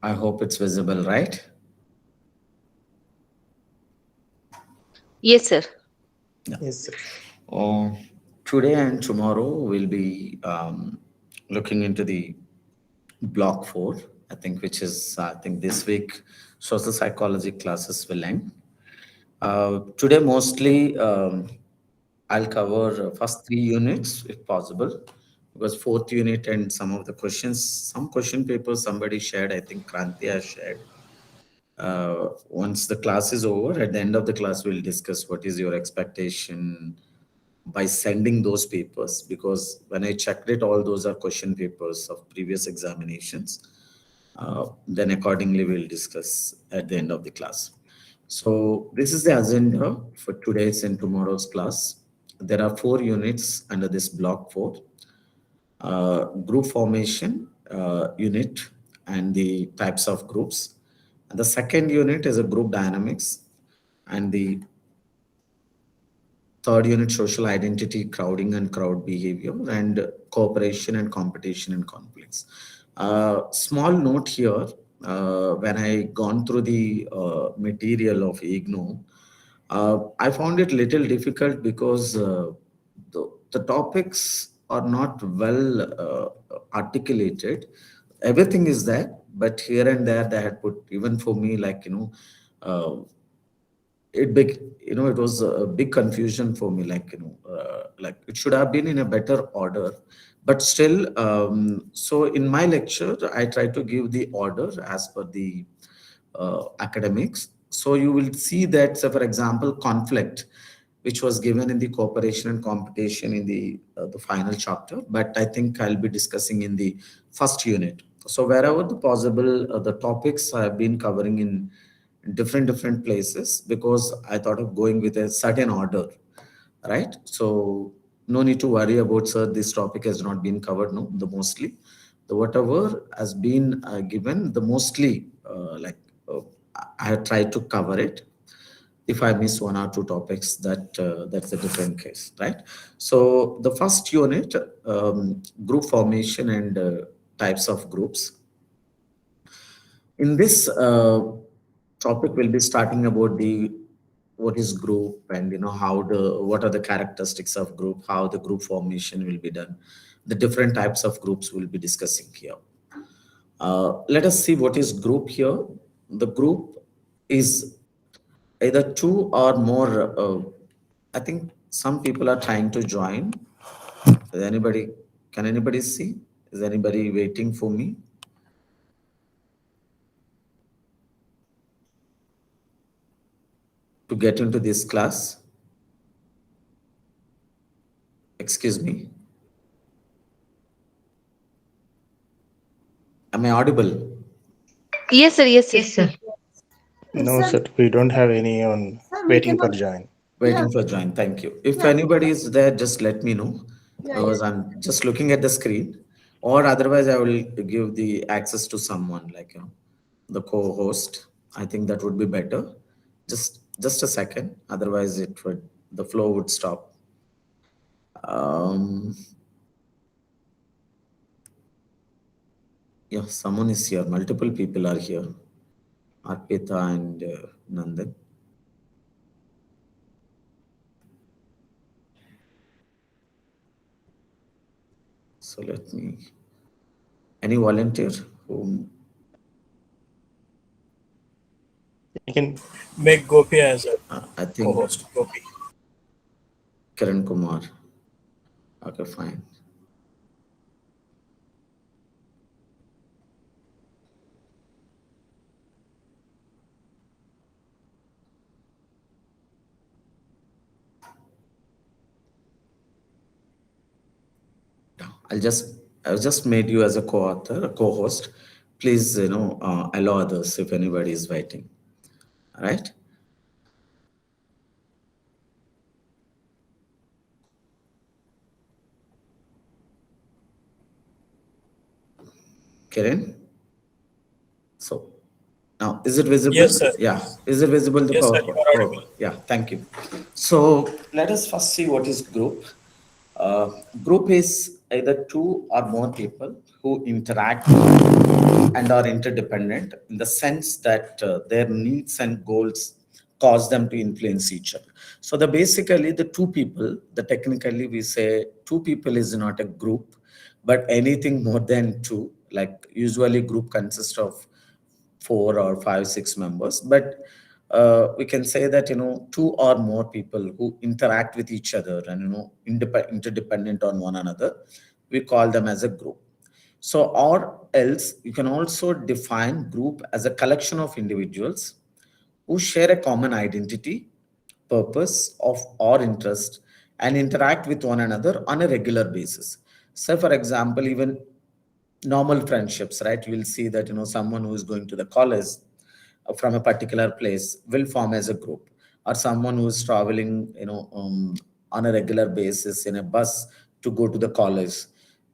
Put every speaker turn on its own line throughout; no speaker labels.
I hope it's visible, right?
Yes, sir.
Yeah.
Yes, sir.
Uh, Today and tomorrow we'll be looking into the block 4, I think, which is, I think this week social psychology classes will end. Today mostly I'll cover first 3 units if possible, because fourth unit and some of the questions, some question papers somebody shared, I think Kranti has shared. Once the class is over, at the end of the class, we'll discuss what is your expectation by sending those papers, because when I checked it, all those are question papers of previous examinations. Then accordingly, we'll discuss at the end of the class. So this is the agenda for today's and tomorrow's class. There are 4 units under this block 4. Group formation unit and the types of groups. And the second unit is a group dynamics, and the third unit, social identity, crowding and crowd behavior, and cooperation and competition and conflicts. Small note here, when I gone through the material of IGNO, I found it little difficult because the topics are not well articulated. Everything is there, but here and there they had put, even for me, like, uh, it big, it was a big confusion for me, like, like it should have been in a better order. But still, so in my lecture I try to give the order as per the academics. So you will see that, so for example, conflict, which was given in the cooperation and competition in the final chapter, but I think I'll be discussing in the first unit. So wherever the possible, the topics I've been covering in different places, because I thought of going with a certain order, right? So no need to worry about, sir, this topic has not been covered. No, the mostly, the whatever has been given, the mostly, I have tried to cover it. If I miss 1 or 2 topics, that's a different case, right? So the first unit, group formation and types of groups. In this topic, we'll be starting about the what is group, and how the what are the characteristics of group, how the group formation will be done, the different types of groups we'll be discussing here. Let us see what is group here. The group is either 2 or more. I think some people are trying to join. Is anybody? Can anybody see? Is anybody waiting for me to get into this class? Excuse me. Am I audible?
Yes, sir. Yes, sir.
Yes, sir.
No, sir. We don't have any on waiting for join.
Waiting for join. Thank you. If anybody is there, just let me know, because I'm just looking at the screen. Or otherwise, I will give the access to someone, like, the co-host. I think that would be better. Just a second. Otherwise, the flow would stop. Um, yeah, someone is here. Multiple people are here. Arpita and Nandan. So let me. Any volunteer who
You can.
Make Gopi as a
I think
co-host. Gopi.
Kiran Kumar. Okay, fine. I've just made you as a co-author, a co-host. Please, allow others if anybody is waiting. All right. Kiran. So now, is it visible?
Yes, sir.
Yeah. Is it visible? The
Yes, sir. You
PowerPoint.
are audible.
Yeah. Thank you. So let us first see what is group. Group is either 2 or more people who interact and are interdependent in the sense that their needs and goals cause them to influence each other. So the basically the two people, the technically we say two people is not a group, but anything more than two, like usually group consists of 4 or 5, 6 members, but we can say that two or more people who interact with each other and interdependent on one another, we call them as a group. So or else you can also define group as a collection of individuals who share a common identity, purpose of or interest, and interact with one another on a regular basis. So for example, even normal friendships, right? You will see that someone who is going to the college from a particular place will form as a group, or someone who is traveling on a regular basis in a bus to go to the college,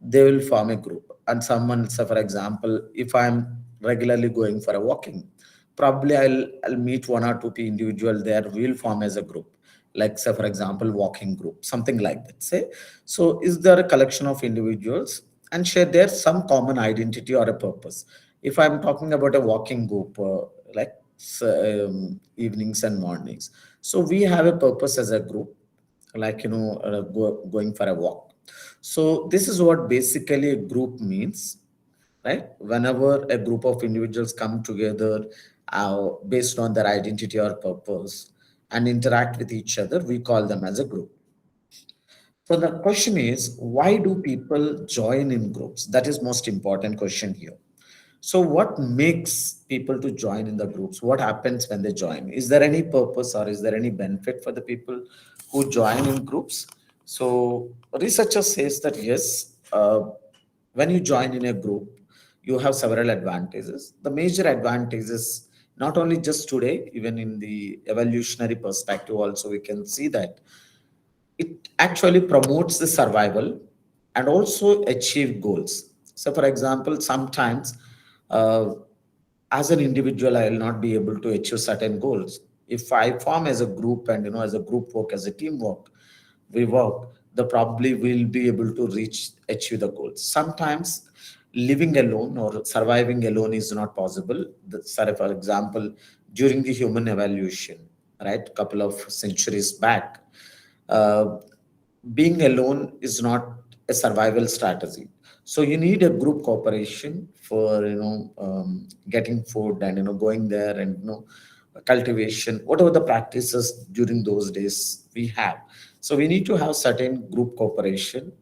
they will form a group. And someone, say for example, if I'm regularly going for a walking, probably I'll meet 1 or 2 individual there, we'll form as a group, like say for example walking group, something like that, say. So is there a collection of individuals and share their some common identity or a purpose? If I'm talking about a walking group, like evenings and mornings, so we have a purpose as a group, like going for a walk. So this is what basically a group means, right? Whenever a group of individuals come together based on their identity or purpose and interact with each other, we call them as a group. So the question is, why do people join in groups? That is most important question here. So what makes people to join in the groups? What happens when they join? Is there any purpose or is there any benefit for the people who join in groups? So researcher says that yes, when you join in a group, you have several advantages. The major advantages, not only just today, even in the evolutionary perspective also, we can see that it actually promotes the survival and also achieve goals. So for example, sometimes uh, as an individual, I will not be able to achieve certain goals. If I form as a group and as a group work, as a teamwork, we work, the probably will be able to achieve the goals. Sometimes living alone or surviving alone is not possible. Sorry, for example, during the human evolution, right, couple of centuries back, uh, being alone is not a survival strategy. So you need a group cooperation for getting food and going there and cultivation, whatever the practices during those days we have. So we need to have certain group cooperation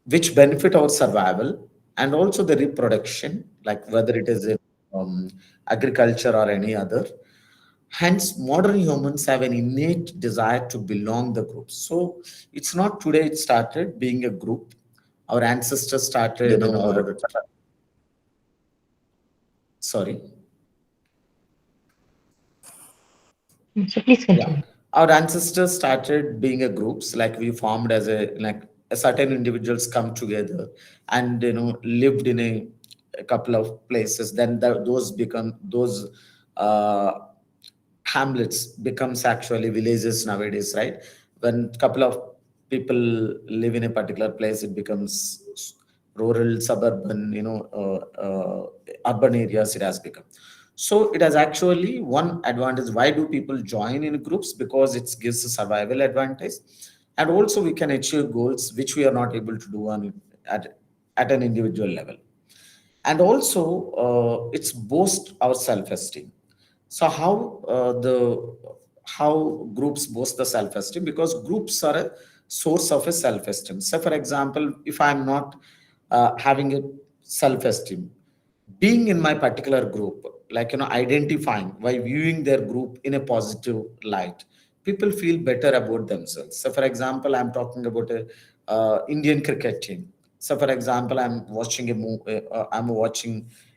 which benefit our survival and also the reproduction, like whether it is in agriculture or any other. Hence, modern humans have an innate desire to belong the group. So it's not today it started being a group. Our ancestors started, sorry.
So please
Yeah,
continue.
our ancestors started being a groups, like we formed as a certain individuals come together and lived in a couple of places. Then those become those uh, hamlets becomes actually villages nowadays, right? When couple of people live in a particular place, it becomes rural, suburban, urban areas. It has become. So it has actually one advantage. Why do people join in groups? Because it gives a survival advantage, and also we can achieve goals which we are not able to do at at an individual level. And also it's boost our self-esteem. So how groups boost the self-esteem? Because groups are a source of a self-esteem. So for example, if I'm not having a self-esteem, being in my particular group, like identifying by viewing their group in a positive light, people feel better about themselves. So for example, I'm talking about a Indian cricket team. So for example, I'm watching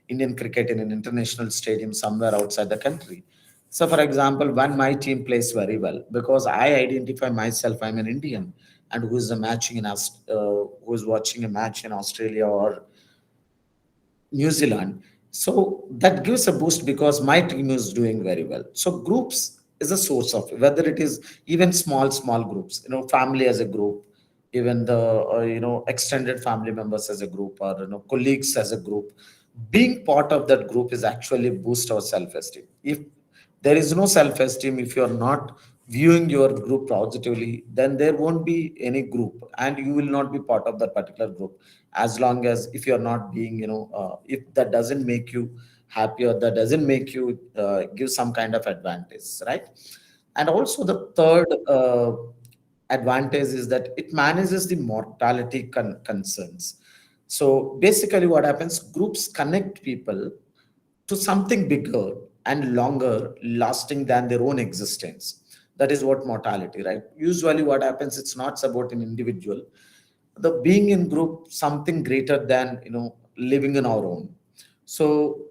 Indian cricket in an international stadium somewhere outside the country. So for example, when my team plays very well, because I identify myself, I'm an Indian, and who is watching a match in Australia or New Zealand. So that gives a boost because my team is doing very well. So groups is a source of, whether it is even small groups, family as a group, even the extended family members as a group, or colleagues as a group. being part of that group is actually boost our self-esteem. If there is no self-esteem, if you're not viewing your group positively, then there won't be any group and you will not be part of that particular group. As long as if you're not being, if that doesn't make you happy or that doesn't make you give some kind of advantage, right? And also the third advantage is that it manages the mortality concerns. So basically what happens, groups connect people to something bigger and longer lasting than their own existence. That is what mortality, right? Usually what happens, it's not about an individual, the being in group something greater than living in our own. So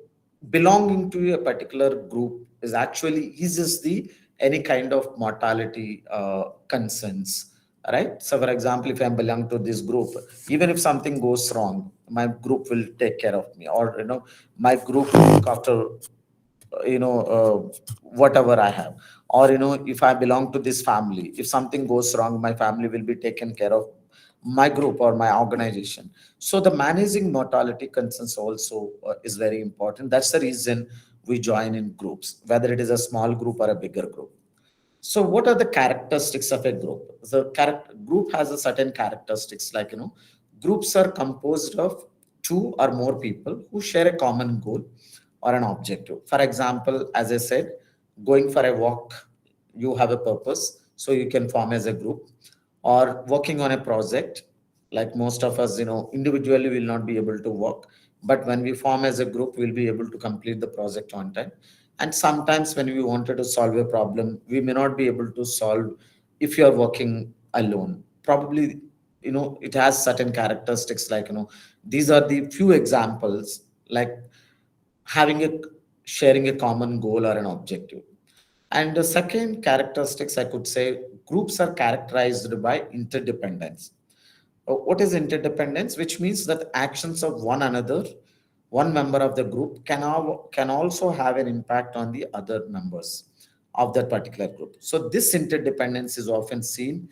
belonging to a particular group is actually eases the any kind of mortality concerns, right? So for example, if I belong to this group, even if something goes wrong, my group will take care of me, or my group will look after whatever I have. Or if I belong to this family, if something goes wrong, my family will be taken care of, my group or my organization. So the managing mortality concerns also is very important. That's the reason we join in groups, whether it is a small group or a bigger group. So what are the characteristics of a group? The group has a certain characteristics, like groups are composed of two or more people who share a common goal or an objective. For example, as I said, going for a walk, you have a purpose, so you can form as a group. Or working on a project, like most of us, individually will not be able to work, but when we form as a group, we'll be able to complete the project on time. And sometimes when we wanted to solve a problem, we may not be able to solve if you're working alone. Probably, it has certain characteristics, like these are the few examples, like having a sharing a common goal or an objective. And the second characteristics, I could say, groups are characterized by interdependence. What is interdependence? Which means that actions of one another, one member of the group can also have an impact on the other members of that particular group. So this interdependence is often seen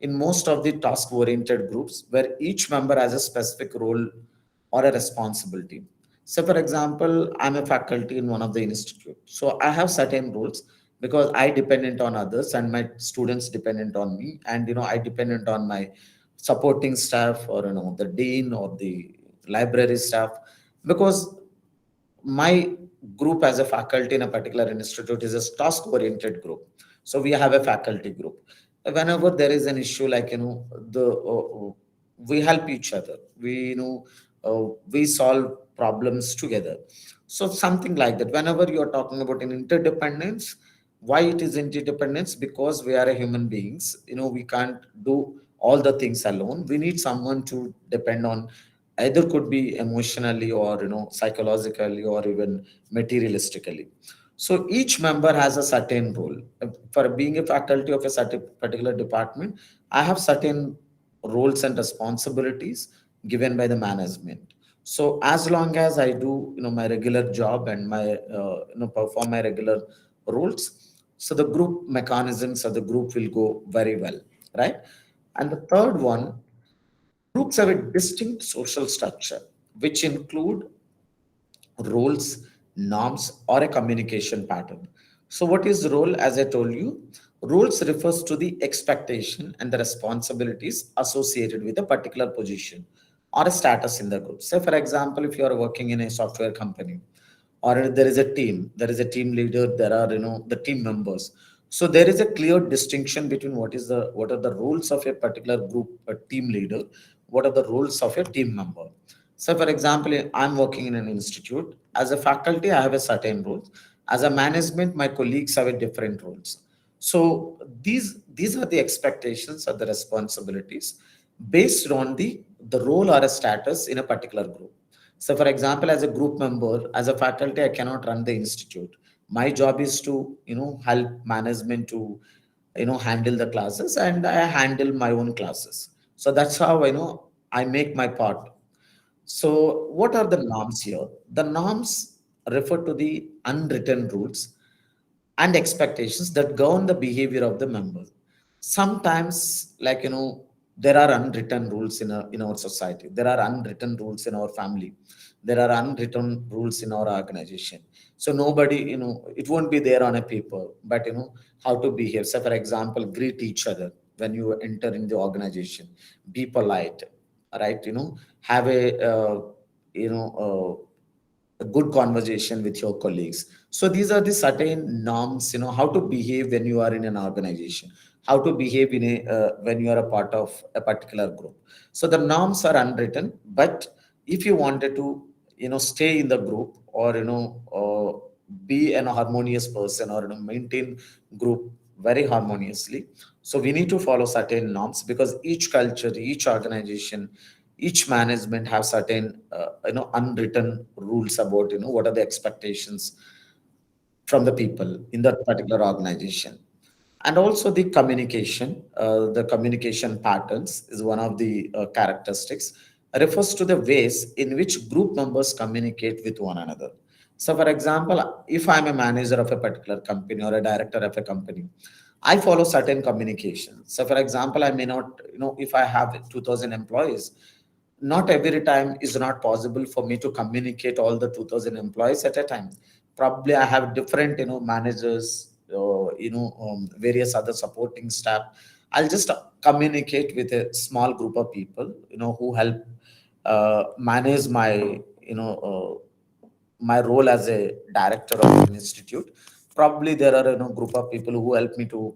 in most of the task-oriented groups, where each member has a specific role or a responsibility. So for example, I'm a faculty in one of the institute. So I have certain roles because I dependent on others and my students dependent on me. And I dependent on my supporting staff, or the dean or the library staff, because my group as a faculty in a particular institute is a task oriented group. So we have a faculty group. Whenever there is an issue, like the we help each other, we solve problems together. So something like that. Whenever you are talking about an interdependence, why it is interdependence? Because we are a human beings, we can't do all the things alone. We need someone to depend on, either could be emotionally or psychologically or even materialistically. So each member has a certain role. For being a faculty of a certain particular department, I have certain roles and responsibilities given by the management. So as long as I do my regular job and my perform my regular roles, so the group mechanisms of the group will go very well, right? And the third one, groups have a distinct social structure, which include roles, norms, or a communication pattern. So, what is role? As I told you, roles refers to the expectation and the responsibilities associated with a particular position or a status in the group. Say, for example, if you are working in a software company, or there is a team leader, there are the team members. So there is a clear distinction between what are the roles of a particular group, a team leader, what are the roles of a team member. So for example, I'm working in an institute. As a faculty, I have a certain roles. As a management, my colleagues have a different roles. So these are the expectations or the responsibilities based on the role or a status in a particular group. So for example, as a group member, as a faculty, I cannot run the institute. My job is to help management to handle the classes, and I handle my own classes. So that's how I make my part. So, what are the norms here? The norms refer to the unwritten rules and expectations that govern the behavior of the members. Sometimes, like There are unwritten rules in our society. There are unwritten rules in our family. There are unwritten rules in our organization. So nobody, it won't be there on a paper, but how to behave. So for example, greet each other when you enter in the organization. Be polite, right? Have you know, a good conversation with your colleagues. So these are the certain norms, how to behave when you are in an organization, how to behave in a when you are a part of a particular group. So the norms are unwritten, but if you wanted to, stay in the group, or be an harmonious person, or maintain group very harmoniously, so we need to follow certain norms, because each culture, each organization, each management have certain unwritten rules about what are the expectations from the people in that particular organization. And also the communication patterns is one of the characteristics, refers to the ways in which group members communicate with one another. So for example, if I'm a manager of a particular company or a director of a company, I follow certain communication. So for example, I may not, if I have 2000 employees, not every time is not possible for me to communicate all the 2000 employees at a time. Probably I have different managers, various other supporting staff. I'll just communicate with a small group of people who help manage my my role as a director of an institute. Probably there are group of people who help me to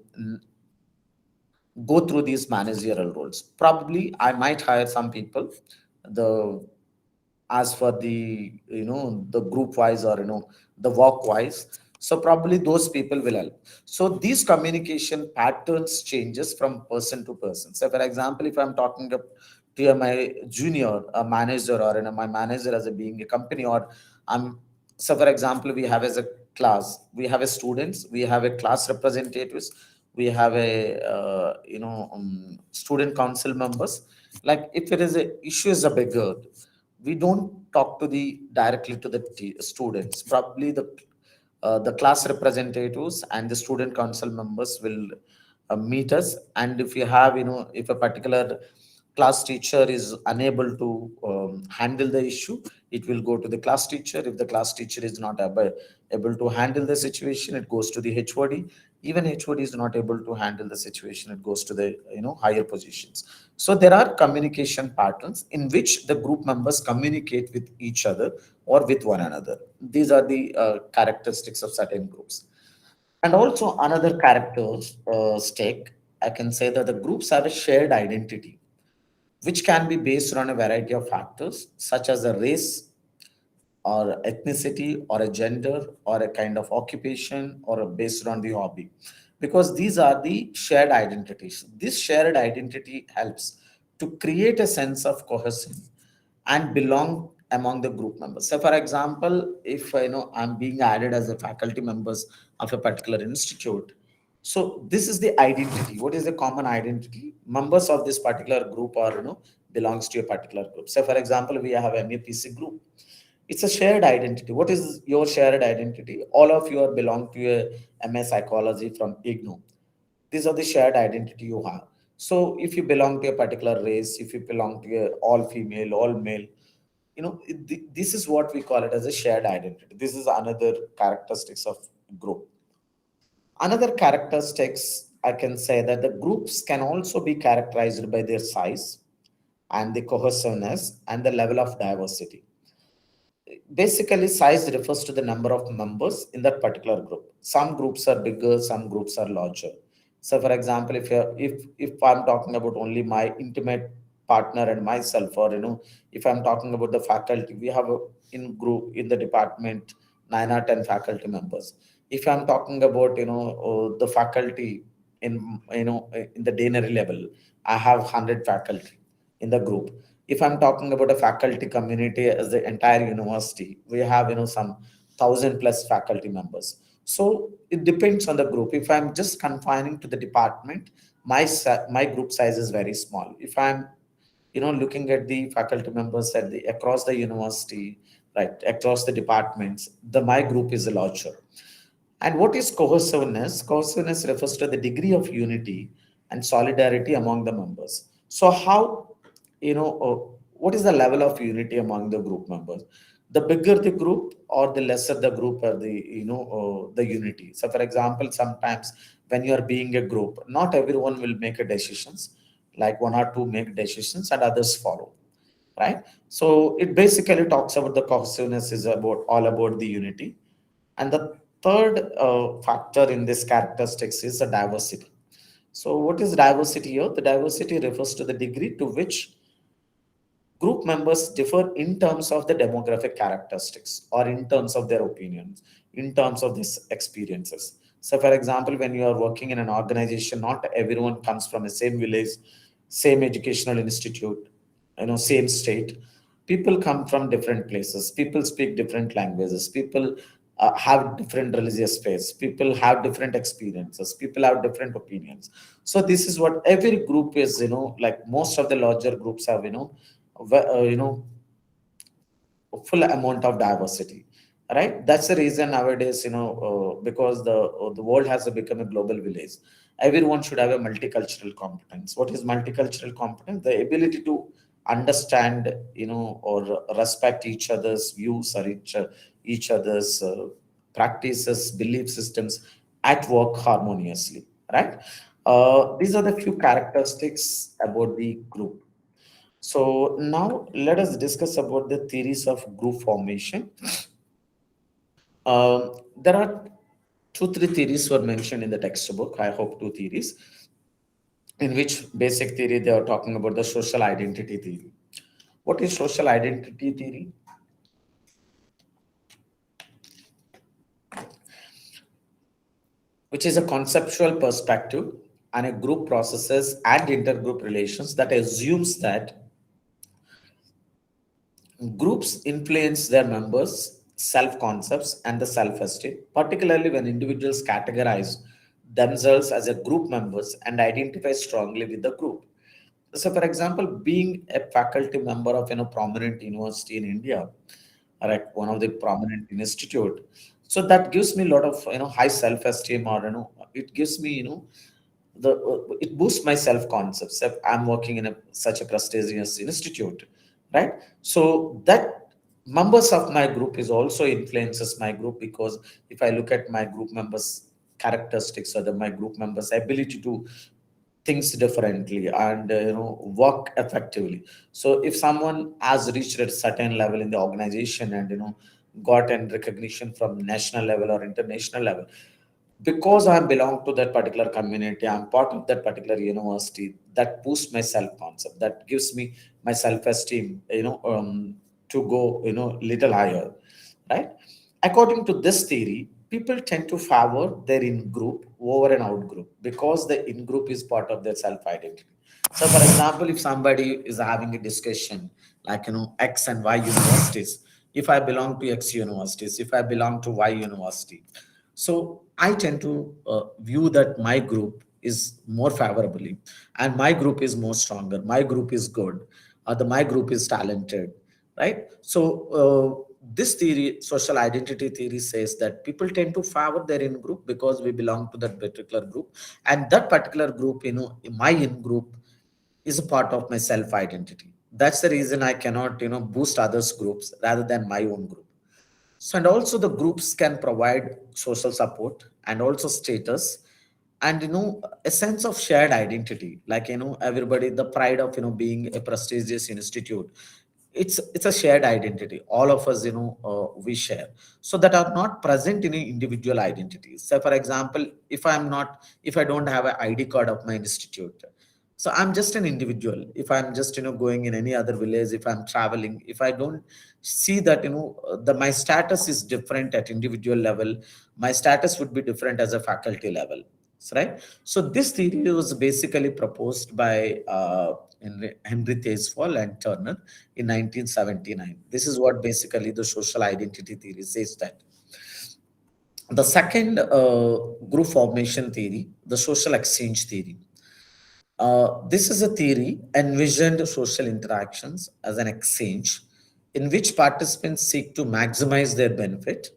go through these managerial roles. Probably I might hire some people, the as for the the group wise, or the work wise. So probably those people will help. So these communication patterns changes from person to person. So for example, if I'm talking to my junior manager, or my manager as a being a company, or I'm so for example, we have as a class, we have a students, we have a class representatives, we have a student council members. Like if it is a issue is a bigger, we don't talk to the directly to the students. Probably the class representatives and the student council members will meet us. And if you have, if a particular class teacher is unable to handle the issue, it will go to the class teacher. If the class teacher is not able to handle the situation, it goes to the HOD. Even HOD is not able to handle the situation, it goes to the higher positions. So there are communication patterns in which the group members communicate with each other or with one another. These are the characteristics of certain groups. And also another characteristic, I can say that the groups have a shared identity, which can be based on a variety of factors, such as a race, or ethnicity, or a gender, or a kind of occupation, or based on the hobby. Because these are the shared identities. This shared identity helps to create a sense of cohesion and belong among the group members. So for example, if I'm being added as a faculty members of a particular institute, so this is the identity. What is the common identity? Members of this particular group are belongs to a particular group. So for example, we have MAPC group. It's a shared identity. What is your shared identity? All of you are belong to a MS psychology from IGNO. These are the shared identity you have. So if you belong to a particular race, if you belong to a all female, all male, this is what we call it as a shared identity. This is another characteristics of group. Another characteristics, I can say that the groups can also be characterized by their size and the cohesiveness and the level of diversity. Basically, size refers to the number of members in that particular group. Some groups are bigger, some groups are larger. So for example, if I'm talking about only my intimate partner and myself, or if I'm talking about the faculty, we have in group in the department 9 or 10 faculty members. If I'm talking about the faculty in the deanery level, I have 100 faculty in the group. If I'm talking about a faculty community as the entire university, we have some 1,000+ faculty members. So it depends on the group. If I'm just confining to the department, my group size is very small. If I'm looking at the faculty members at the across the university, right, across the departments, my group is larger. And what is cohesiveness? Cohesiveness refers to the degree of unity and solidarity among the members. So how, what is the level of unity among the group members? The bigger the group or the lesser the group or the, the unity. So for example, sometimes when you are being a group, not everyone will make a decisions, like one or two make decisions and others follow, right? So it basically talks about the cohesiveness is about all about the unity. And the third factor in this characteristics is the diversity. So what is diversity here? The diversity refers to the degree to which group members differ in terms of the demographic characteristics or in terms of their opinions, in terms of these experiences. So for example, when you are working in an organization, not everyone comes from the same village, same educational institute, same state. People come from different places, people speak different languages, people have different religious faiths, people have different experiences, people have different opinions. So this is what every group is, like most of the larger groups have, full amount of diversity, right? That's the reason nowadays, because the world has become a global village, everyone should have a multicultural competence. What is multicultural competence? The ability to understand, or respect each other's views or each other's practices, belief systems at work harmoniously, right? These are the few characteristics about the group. So now let us discuss about the theories of group formation. There are two, three theories were mentioned in the textbook. I hope two theories, in which basic theory they are talking about the social identity theory. What is social identity theory? Which is a conceptual perspective on a group processes and intergroup relations that assumes that groups influence their members' self concepts and the self esteem, particularly when individuals categorize themselves as a group members and identify strongly with the group. So, for example, being a faculty member of prominent university in India, like one of the prominent institute, so that gives me a lot of high self esteem, or it gives me it boosts my self concepts if I'm working in such a prestigious institute, right? So that members of my group is also influences my group, because if I look at my group members characteristics, or my group members ability to things differently and work effectively. So if someone has reached a certain level in the organization and gotten recognition from national level or international level, because I belong to that particular community, I'm part of that particular university, that boosts my self concept, that gives me my self esteem, to go, little higher, right? According to this theory, people tend to favor their in group over an out group because the in group is part of their self identity. So, for example, if somebody is having a discussion like X and Y universities, if I belong to X universities, if I belong to Y university, so I tend to view that my group is more favorably, and my group is more stronger. My group is good, or my group is talented, right? So this theory, social identity theory, says that people tend to favor their in group because we belong to that particular group, and that particular group, my in group is a part of my self identity. That's the reason I cannot, boost others groups rather than my own group. So, and also the groups can provide social support and also status, and a sense of shared identity, like everybody, the pride of being a prestigious institute. It's a shared identity, all of us, we share, so that are not present in individual identities. So for example, if I don't have an ID card of my institute, so I'm just an individual. If I'm just going in any other village, if I'm traveling, if I don't see that the my status is different at individual level, my status would be different as a faculty level. So, right? So this theory was basically proposed by Henry Thesfall and Turner in 1979. This is what basically the social identity theory says. That the second group formation theory, the social exchange theory. This is a theory envisioned social interactions as an exchange in which participants seek to maximize their benefit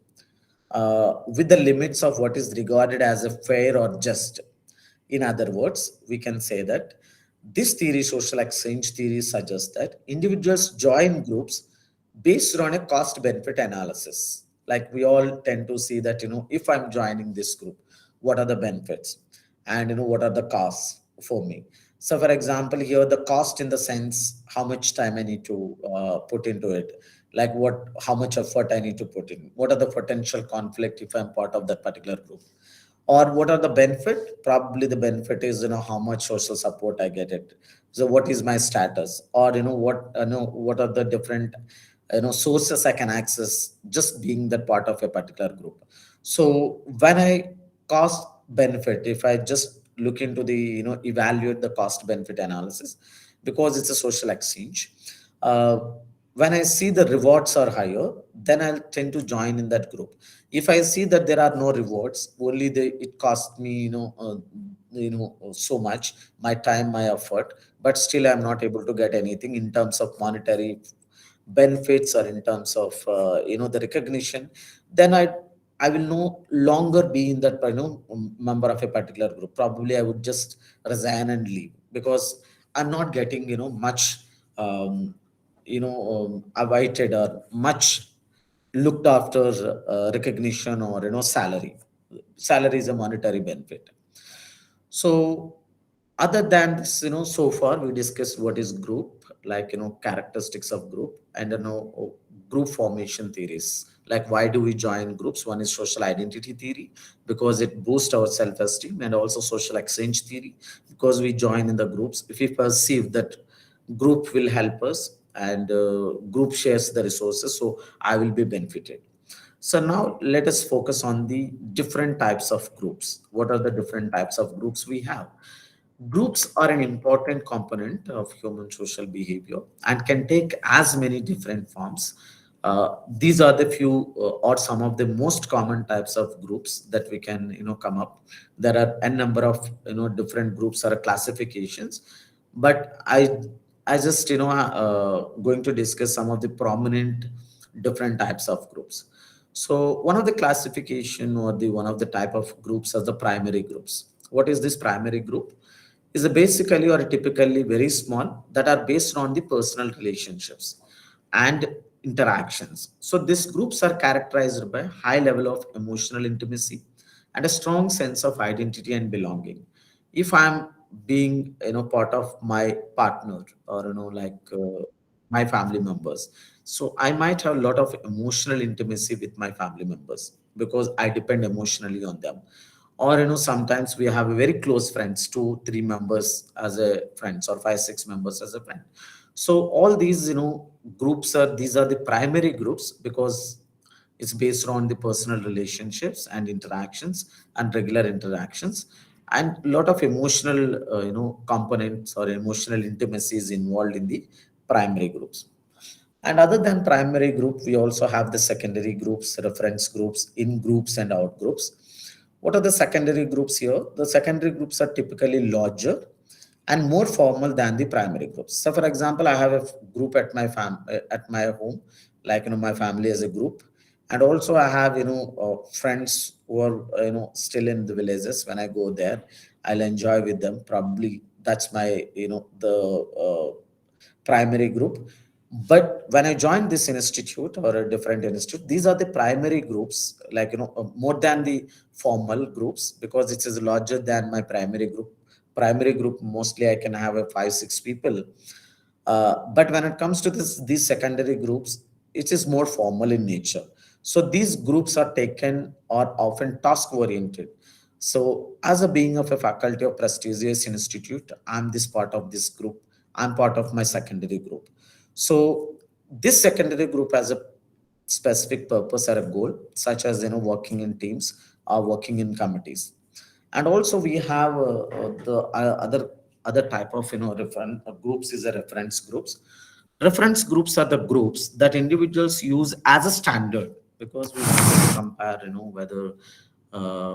with the limits of what is regarded as a fair or just. In other words, we can say that This theory, social exchange theory, suggests that individuals join groups based on a cost benefit analysis. Like we all tend to see that, if I'm joining this group, what are the benefits, and what are the costs for me. So for example, here the cost in the sense how much time I need to put into it, like how much effort I need to put in, what are the potential conflict if I'm part of that particular group, or what are the benefit. Probably the benefit is how much social support I get it. So what is my status, or what are the different sources I can access just being that part of a particular group. So when I cost benefit, if I just look into the evaluate the cost benefit analysis, because it's a social exchange, uh, when I see the rewards are higher, then I'll tend to join in that group. If I see that there are no rewards, only it cost me so much, my time, my effort, but still I'm not able to get anything in terms of monetary benefits or in terms of the recognition, then I will no longer be in that member of a particular group. Probably I would just resign and leave, because I'm not getting much um, awaited or much looked after recognition or salary. Salary is a monetary benefit. So other than this, so far we discussed what is group, like characteristics of group, and group formation theories, like why do we join groups. One is social identity theory, because it boosts our self-esteem, and also social exchange theory, because we join in the groups if we perceive that group will help us, and group shares the resources, so I will be benefited. So now let us focus on the different types of groups. What are the different types of groups we have? Groups are an important component of human social behavior and can take as many different forms. These are the few or some of the most common types of groups that we can come up. There are a number of different groups or classifications, but I just going to discuss some of the prominent different types of groups. So one of the classification or the one of the type of groups are the primary groups. What is this primary group? Is a basically or typically very small that are based on the personal relationships and interactions. So these groups are characterized by high level of emotional intimacy and a strong sense of identity and belonging. If I'm being part of my partner, or my family members, so I might have a lot of emotional intimacy with my family members because I depend emotionally on them. Or sometimes we have a very close friends, 2 3 members as a friends, or 5 6 members as a friend. So all these groups are, these are the primary groups, because it's based on the personal relationships and interactions and regular interactions, and a lot of emotional components or emotional intimacy is involved in the primary groups. And other than primary group, we also have the secondary groups, reference groups, in groups and out groups. What are the secondary groups here? The secondary groups are typically larger and more formal than the primary groups. So for example, I have a group at my at my home, like my family as a group. And also I have friends who are still in the villages. When I go there, I'll enjoy with them. Probably that's my the primary group. But when I joined this institute or a different institute, these are the primary groups, like more than the formal groups, because it is larger than my primary group. Primary group mostly I can have a 5 6 people, but when it comes to these secondary groups, it is more formal in nature. So these groups are taken or often task oriented. So as a being of a faculty of prestigious institute, I'm this part of this group. I'm part of my secondary group. So this secondary group has a specific purpose or a goal, such as working in teams or working in committees. And also we have the other type of reference groups is a reference groups. Reference groups are the groups that individuals use as a standard, because we want to compare whether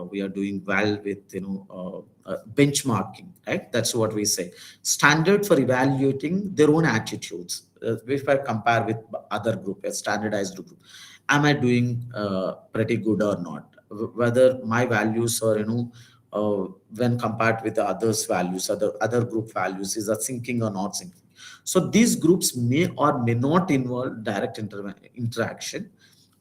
we are doing well with benchmarking, right? That's what we say, standard for evaluating their own attitudes. If I compare with other group, a standardized group, am I doing pretty good or not? Whether my values are when compared with the others values, other group values, is that syncing or not syncing. So these groups may or may not involve direct interaction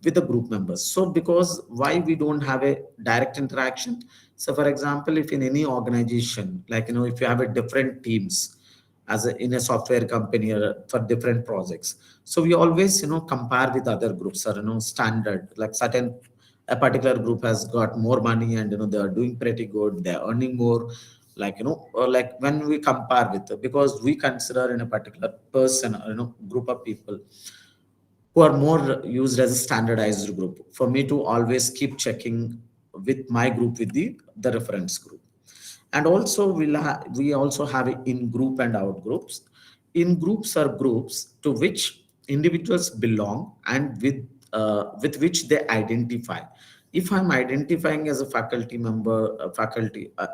with the group members. So because why we don't have a direct interaction? So for example, if in any organization, like, if you have a different teams in a software company or for different projects, so we always, compare with other groups, or, standard, like certain, a particular group has got more money, and, they are doing pretty good, they're earning more, like, or like when we compare with, because we consider in a particular person, or, group of people who are more used as a standardized group, for me to always keep checking with my group with the reference group. And also we also have in group and out groups. In groups are groups to which individuals belong, and with which they identify. If I'm identifying as a faculty member,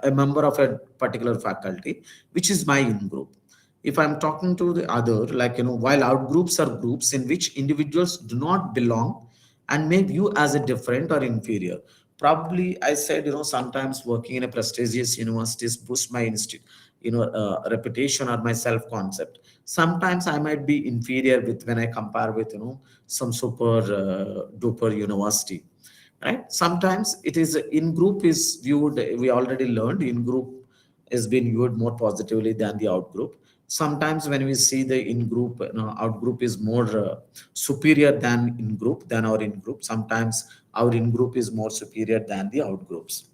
a member of a particular faculty, which is my in group. If I'm talking to the other, like, while out groups are groups in which individuals do not belong and may view as a different or inferior. Probably I said, sometimes working in a prestigious universities boost my institute, reputation or my self concept. Sometimes I might be inferior with when I compare with, some super duper university, right? Sometimes it is in group is viewed, we already learned in group is being viewed more positively than the out group. Sometimes when we see the in group, out group is more superior than in group, than our in group. Sometimes our in group is more superior than the out groups.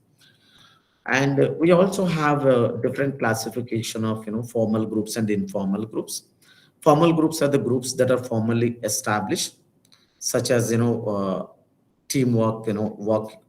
And we also have a different classification of, formal groups and informal groups. Formal groups are the groups that are formally established, such as, teamwork,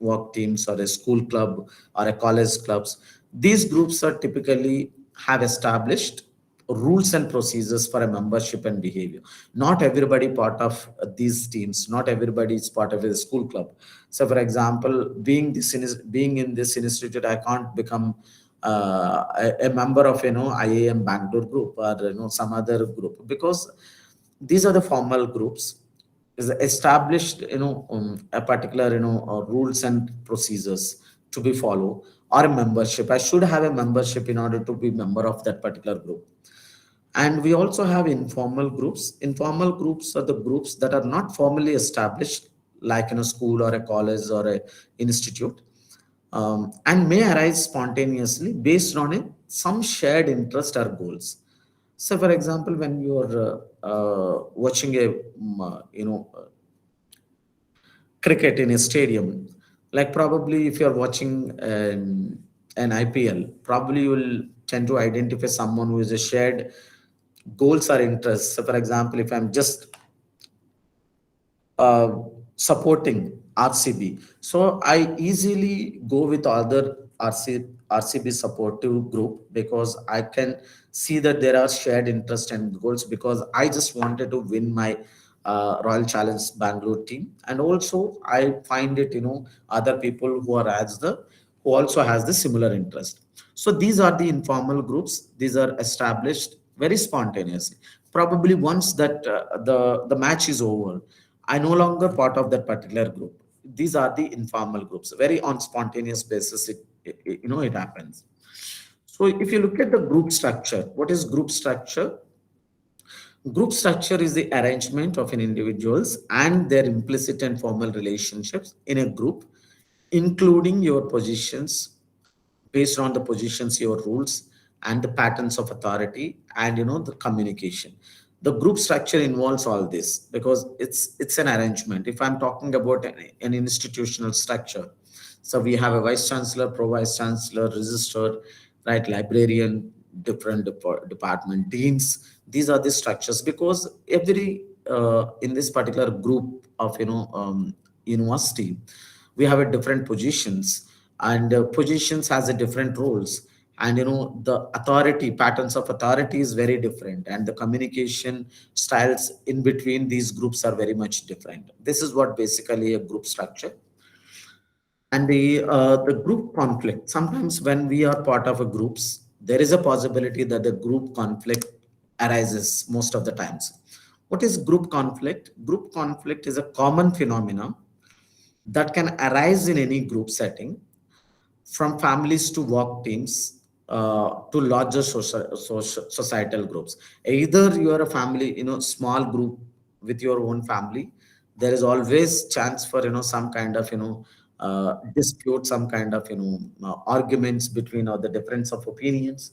work teams, or a school club or a college clubs. These groups are typically have established rules and procedures for a membership and behavior. Not everybody part of these teams, not everybody is part of a school club. So for example, being in this institute, I can't become a member of, IAM Bangalore group, or, some other group, because these are the formal groups, is established, a particular, rules and procedures to be followed, or a membership. I should have a membership in order to be member of that particular group. And we also have informal groups. Informal groups are the groups that are not formally established, like in a school or a college or a institute, and may arise spontaneously based on some shared interest or goals. So for example, when you're watching a cricket in a stadium, like probably if you're watching an IPL, probably you will tend to identify someone who is a shared goals or interests. So for example, if I'm just uh, supporting RCB, so I easily go with other RCB supportive group, because I can see that there are shared interest and goals, because I just wanted to win my Royal Challenge Bangalore team. And also I find it, other people who are who also has the similar interest. So these are the informal groups. These are established very spontaneously. Probably once that the match is over, I no longer part of that particular group. These are the informal groups. Very on spontaneous basis, it happens. So if you look at the group structure, what is group structure? Group structure is the arrangement of an individuals and their implicit and formal relationships in a group, including your positions, based on the positions, your rules, and the patterns of authority, and, the communication. The group structure involves all this, because it's an arrangement. If I'm talking about an institutional structure, so we have a vice chancellor, pro vice chancellor, registrar, right, librarian, different department deans. These are the structures, because every in this particular group of, university, we have a different positions, and positions has a different roles. And, the authority patterns of authority is very different, and the communication styles in between these groups are very much different. This is what basically a group structure. And the group conflict, sometimes when we are part of a groups, there is a possibility that the group conflict arises most of the times. What is group conflict? Group conflict is a common phenomenon that can arise in any group setting. from families to work teams, to larger societal groups. Either you are a family, small group with your own family, there is always chance for some kind of dispute, some kind of arguments between, or the difference of opinions.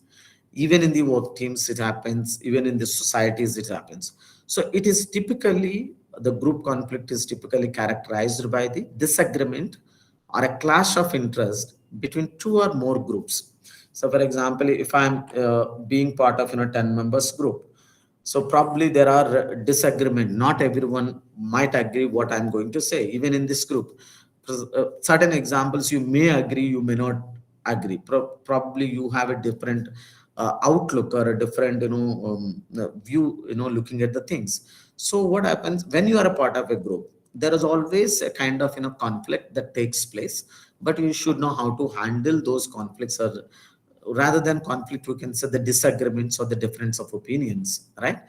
Even in the work teams it happens, even in the societies it happens. So it is typically, the group conflict is typically characterized by the disagreement or a clash of interest between two or more groups. So for example, if I'm being part of 10 members group, so probably there are disagreement. Not everyone might agree what I'm going to say, even in this group. Certain examples you may agree, you may not agree. Probably you have a different outlook or a different view, looking at the things. So what happens when you are a part of a group? There is always a kind of conflict that takes place, but you should know how to handle those conflicts, or rather than conflict, we can say the disagreements or the difference of opinions, right?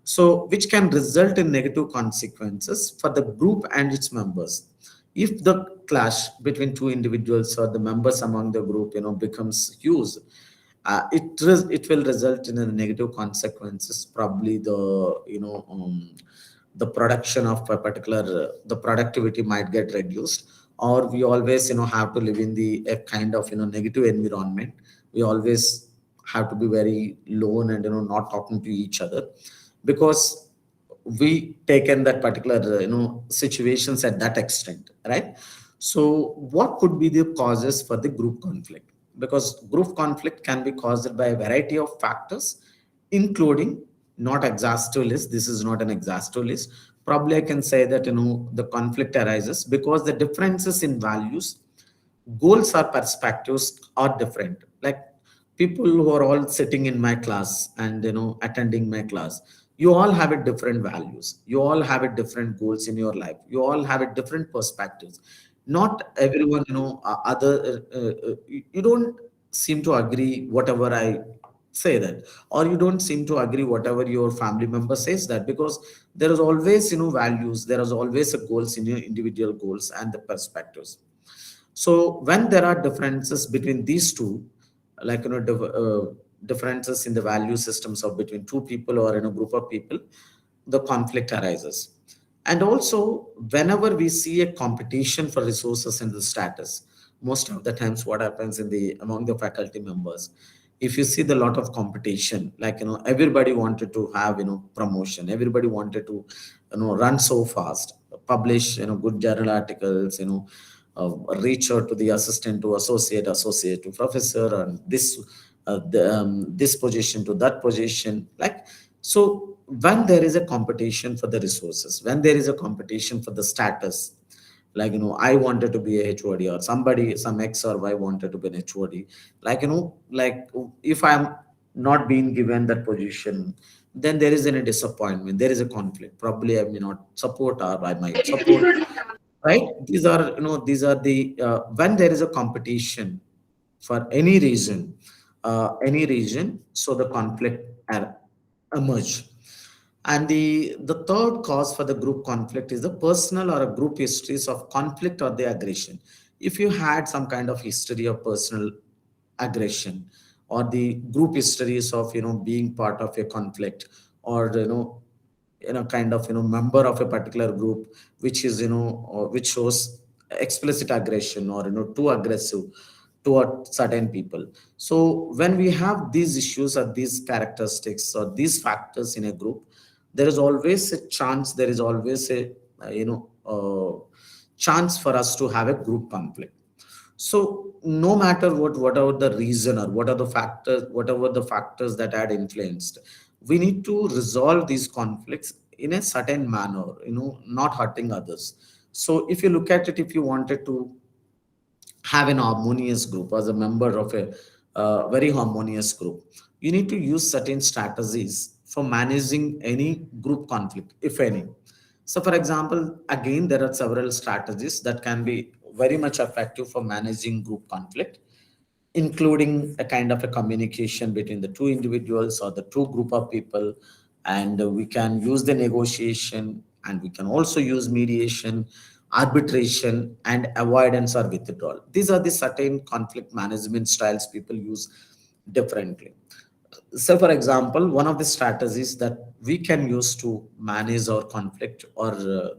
So which can result in negative consequences for the group and its members. If the clash between two individuals or the members among the group becomes huge, it will result in a negative consequences. Probably the production of a particular the productivity might get reduced, or we always have to live in the a kind of negative environment. We always have to be very lone and not talking to each other, because we taken that particular situations at that extent, right? So what could be the causes for the group conflict? Because group conflict can be caused by a variety of factors, including, not exhaustive list, this is not an exhaustive list. Probably I can say that the conflict arises because the differences in values, goals or perspectives are different. Like, people who are all sitting in my class and attending my class, you all have a different values, you all have a different goals in your life, you all have a different perspectives. Not everyone you don't seem to agree whatever I say that, or you don't seem to agree whatever your family member says that, because there is always values, there is always a goals in your individual goals and the perspectives. So when there are differences between these two, like differences in the value systems of between two people or in a group of people, the conflict arises. And also, whenever we see a competition for resources and the status, most of the times what happens in the among the faculty members, if you see the lot of competition, like everybody wanted to have promotion, everybody wanted to run so fast, publish good journal articles, reach out to the assistant to associate, associate to professor, and this position to that position. Like, so when there is a competition for the resources, when there is a competition for the status, like I wanted to be a HOD, or somebody, some X or Y wanted to be an HOD, like like if I'm not being given that position, then there is a disappointment, there is a conflict. Probably I may not support, or I might support, right? These are the when there is a competition for any region, so the conflict emerge. And the third cause for the group conflict is the personal or a group histories of conflict or the aggression. If you had some kind of history of personal aggression, or the group histories of being part of a conflict, or kind of member of a particular group, which is which shows explicit aggression, or too aggressive toward certain people. So when we have these issues or these characteristics or these factors in a group, there is always a chance, there is always a chance for us to have a group conflict. So no matter whatever the reason, or what are the factors, whatever the factors that had influenced, we need to resolve these conflicts in a certain manner, not hurting others. So if you look at it, if you wanted to have an harmonious group, as a member of a very harmonious group, you need to use certain strategies for managing any group conflict, if any. So for example, again, there are several strategies that can be very much effective for managing group conflict, including a kind of a communication between the two individuals or the two group of people. And we can use the negotiation, and we can also use mediation, arbitration, and avoidance or withdrawal. These are the certain conflict management styles people use differently. So, for example, one of the strategies that we can use to manage our conflict or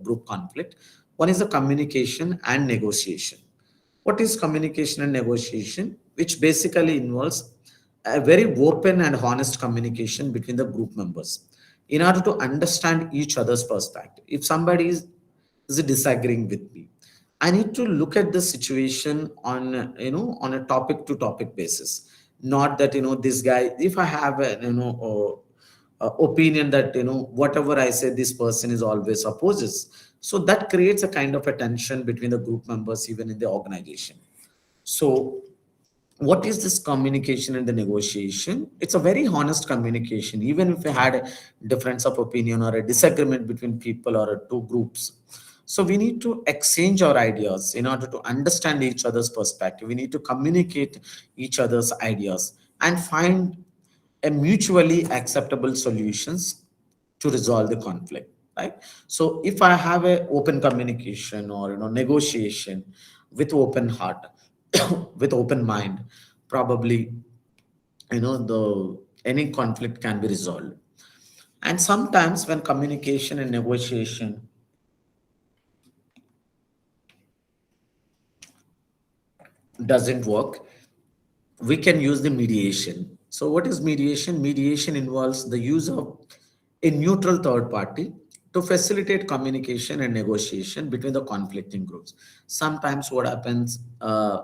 group conflict, one is the communication and negotiation. What is communication and negotiation? Which basically involves a very open and honest communication between the group members in order to understand each other's perspective. If somebody is disagreeing with me, I need to look at the situation on on a topic to topic basis. Not that this guy. If I have a opinion that whatever I say, this person is always opposes. So that creates a kind of a tension between the group members, even in the organization. So what is this communication and the negotiation? It's a very honest communication. Even if we had a difference of opinion or a disagreement between people or two groups, so we need to exchange our ideas in order to understand each other's perspective. We need to communicate each other's ideas and find a mutually acceptable solutions to resolve the conflict, right? So if I have a open communication or negotiation with open heart, with open mind, probably the any conflict can be resolved. And sometimes when communication and negotiation doesn't work, we can use the mediation. So what is mediation? Mediation involves the use of a neutral third party to facilitate communication and negotiation between the conflicting groups. Sometimes what happens,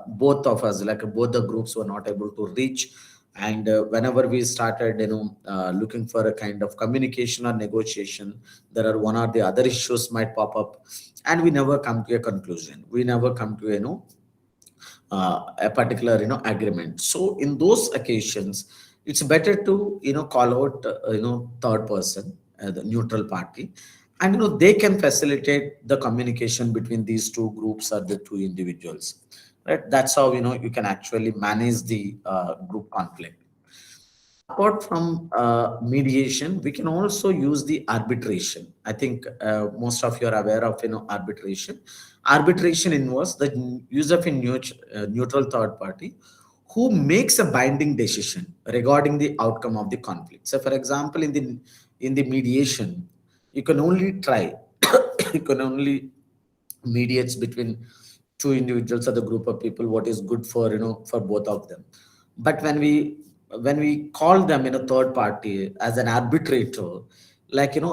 both of us, like both the groups, were not able to reach, and whenever we started looking for a kind of communication or negotiation, there are one or the other issues might pop up, and we never come to a conclusion. We never come to a particular agreement. So in those occasions, it's better to call out third person, the neutral party, and they can facilitate the communication between these two groups or the two individuals, right? That's how you can actually manage the group conflict. Apart from mediation, we can also use the arbitration. I think most of you are aware of arbitration. Arbitration involves the use of a neutral third party who makes a binding decision regarding the outcome of the conflict. So, for example, in the mediation, you can only try, you can only mediates between two individuals or the group of people what is good for for both of them. But when we call them in a third party as an arbitrator, like for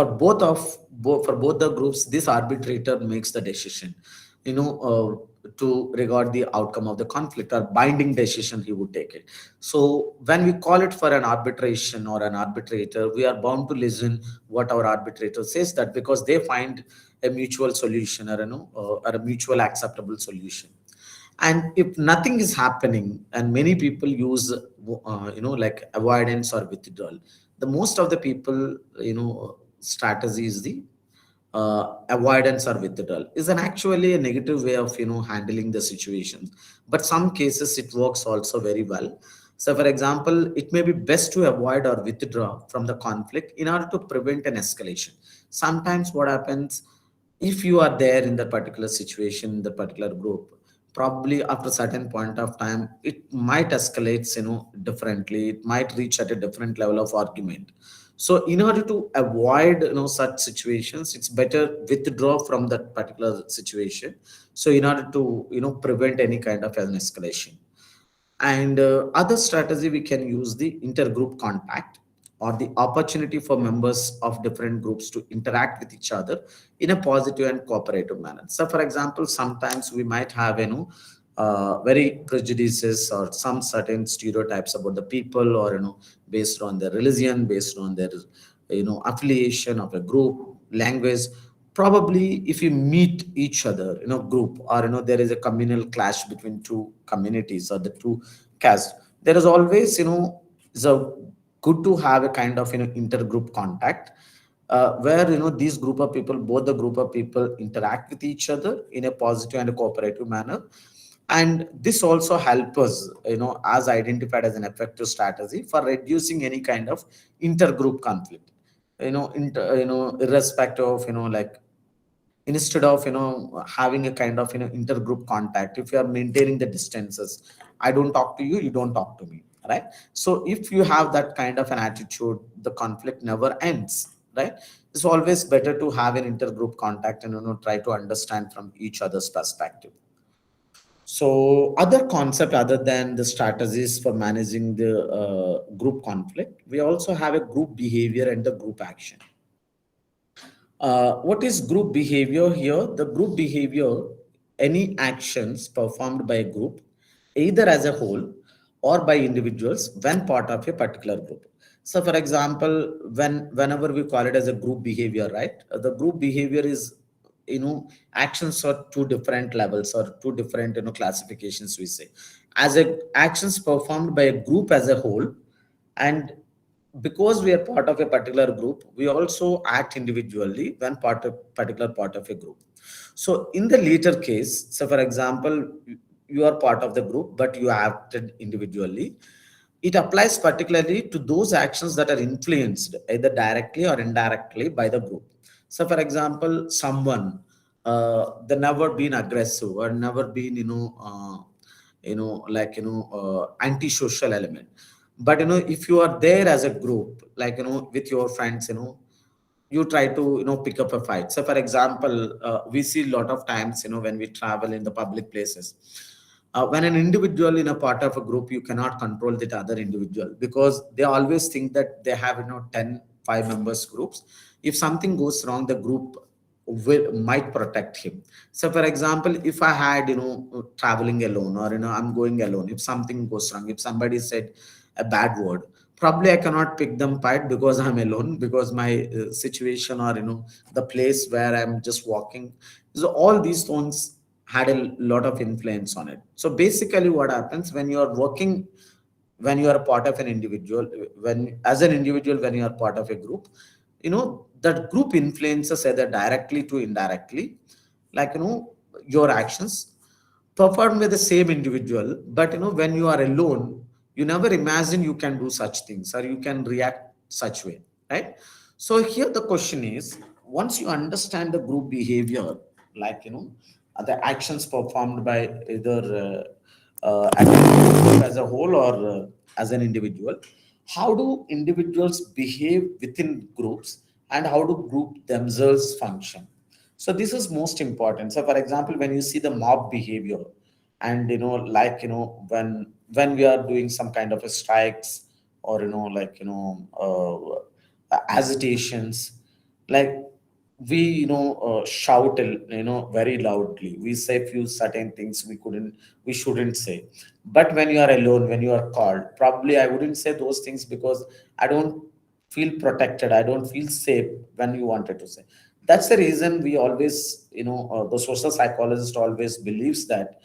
both the groups, this arbitrator makes the decision to regard the outcome of the conflict, or binding decision he would take it. So when we call it for an arbitration or an arbitrator, we are bound to listen what our arbitrator says, that because they find a mutual solution, or or a mutual acceptable solution. And if nothing is happening, and many people use like avoidance or withdrawal, the most of the people strategy is the avoidance or withdrawal, is an actually a negative way of handling the situations. But some cases it works also very well. So for example, it may be best to avoid or withdraw from the conflict in order to prevent an escalation. Sometimes what happens, if you are there in the particular situation, the particular group, probably after a certain point of time it might escalate differently, it might reach at a different level of argument. So in order to avoid such situations, it's better withdraw from that particular situation, so in order to prevent any kind of an escalation. And other strategy, we can use the intergroup contact, or the opportunity for members of different groups to interact with each other in a positive and cooperative manner. So for example, sometimes we might have very prejudices or some certain stereotypes about the people, or based on their religion, based on their affiliation of a group, language. Probably if you meet each other group, or there is a communal clash between two communities or the two castes, there is always is a good to have a kind of intergroup contact, where these group of people, both the group of people, interact with each other in a positive and a cooperative manner. And this also helps us as identified as an effective strategy for reducing any kind of intergroup conflict, irrespective of like instead of having a kind of intergroup contact. If you are maintaining the distances, I don't talk to you, you don't talk to me, right? So if you have that kind of an attitude, the conflict never ends, right? It's always better to have an intergroup contact and try to understand from each other's perspective. So other concept other than the strategies for managing the group conflict, we also have a group behavior and the group action. What is group behavior here? The group behavior, any actions performed by a group, either as a whole or by individuals when part of a particular group. So, for example, whenever we call it as a group behavior, right? The group behavior is, actions are two different levels or two different, classifications we say. As a actions performed by a group as a whole, and because we are part of a particular group, we also act individually when part of particular part of a group. So in the later case, so for example, you are part of the group but you acted individually, it applies particularly to those actions that are influenced either directly or indirectly by the group. So for example, someone they never been aggressive or never been antisocial element, but if you are there as a group, like with your friends, you try to pick up a fight. So for example, we see a lot of times when we travel in the public places, when an individual in a part of a group, you cannot control that other individual because they always think that they have 10 5 members groups. If something goes wrong, the group might protect him. So for example, if I had traveling alone, or I'm going alone, if something goes wrong, if somebody said a bad word, probably I cannot pick them fight because I'm alone, because my situation, or the place where I'm just walking. So all these things had a lot of influence on it. So basically what happens when you are working, when you are a part of an individual, when as an individual, when you are part of a group, that group influences either directly to indirectly, like your actions performed with the same individual. But when you are alone, you never imagine you can do such things or you can react such way, right? So here the question is, once you understand the group behavior, like the actions performed by either as a whole or as an individual, how do individuals behave within groups and how do group themselves function? So this is most important. So for example, when you see the mob behavior, and when we are doing some kind of a strikes, or agitations, like we shout very loudly, we say few certain things we shouldn't say. But when you are alone, when you are called, probably I wouldn't say those things because I don't feel protected, I don't feel safe when you wanted to say. That's the reason we always the social psychologist always believes that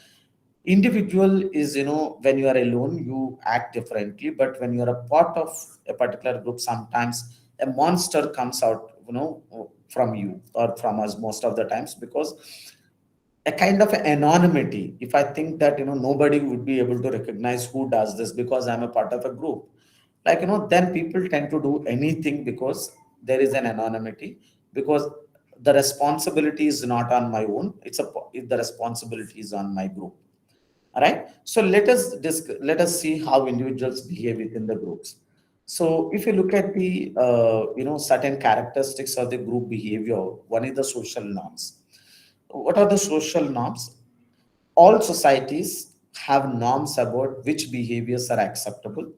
individual is when you are alone you act differently, but when you are a part of a particular group, sometimes a monster comes out from you or from us most of the times, because a kind of anonymity. If I think that nobody would be able to recognize who does this because I'm a part of a group, like then people tend to do anything because there is an anonymity, because the responsibility is not on my own, the responsibility is on my group. All right. So let us see how individuals behave within the groups. So if you look at the certain characteristics of the group behavior, one is the social norms. What are the social norms? All societies have norms about which behaviors are acceptable,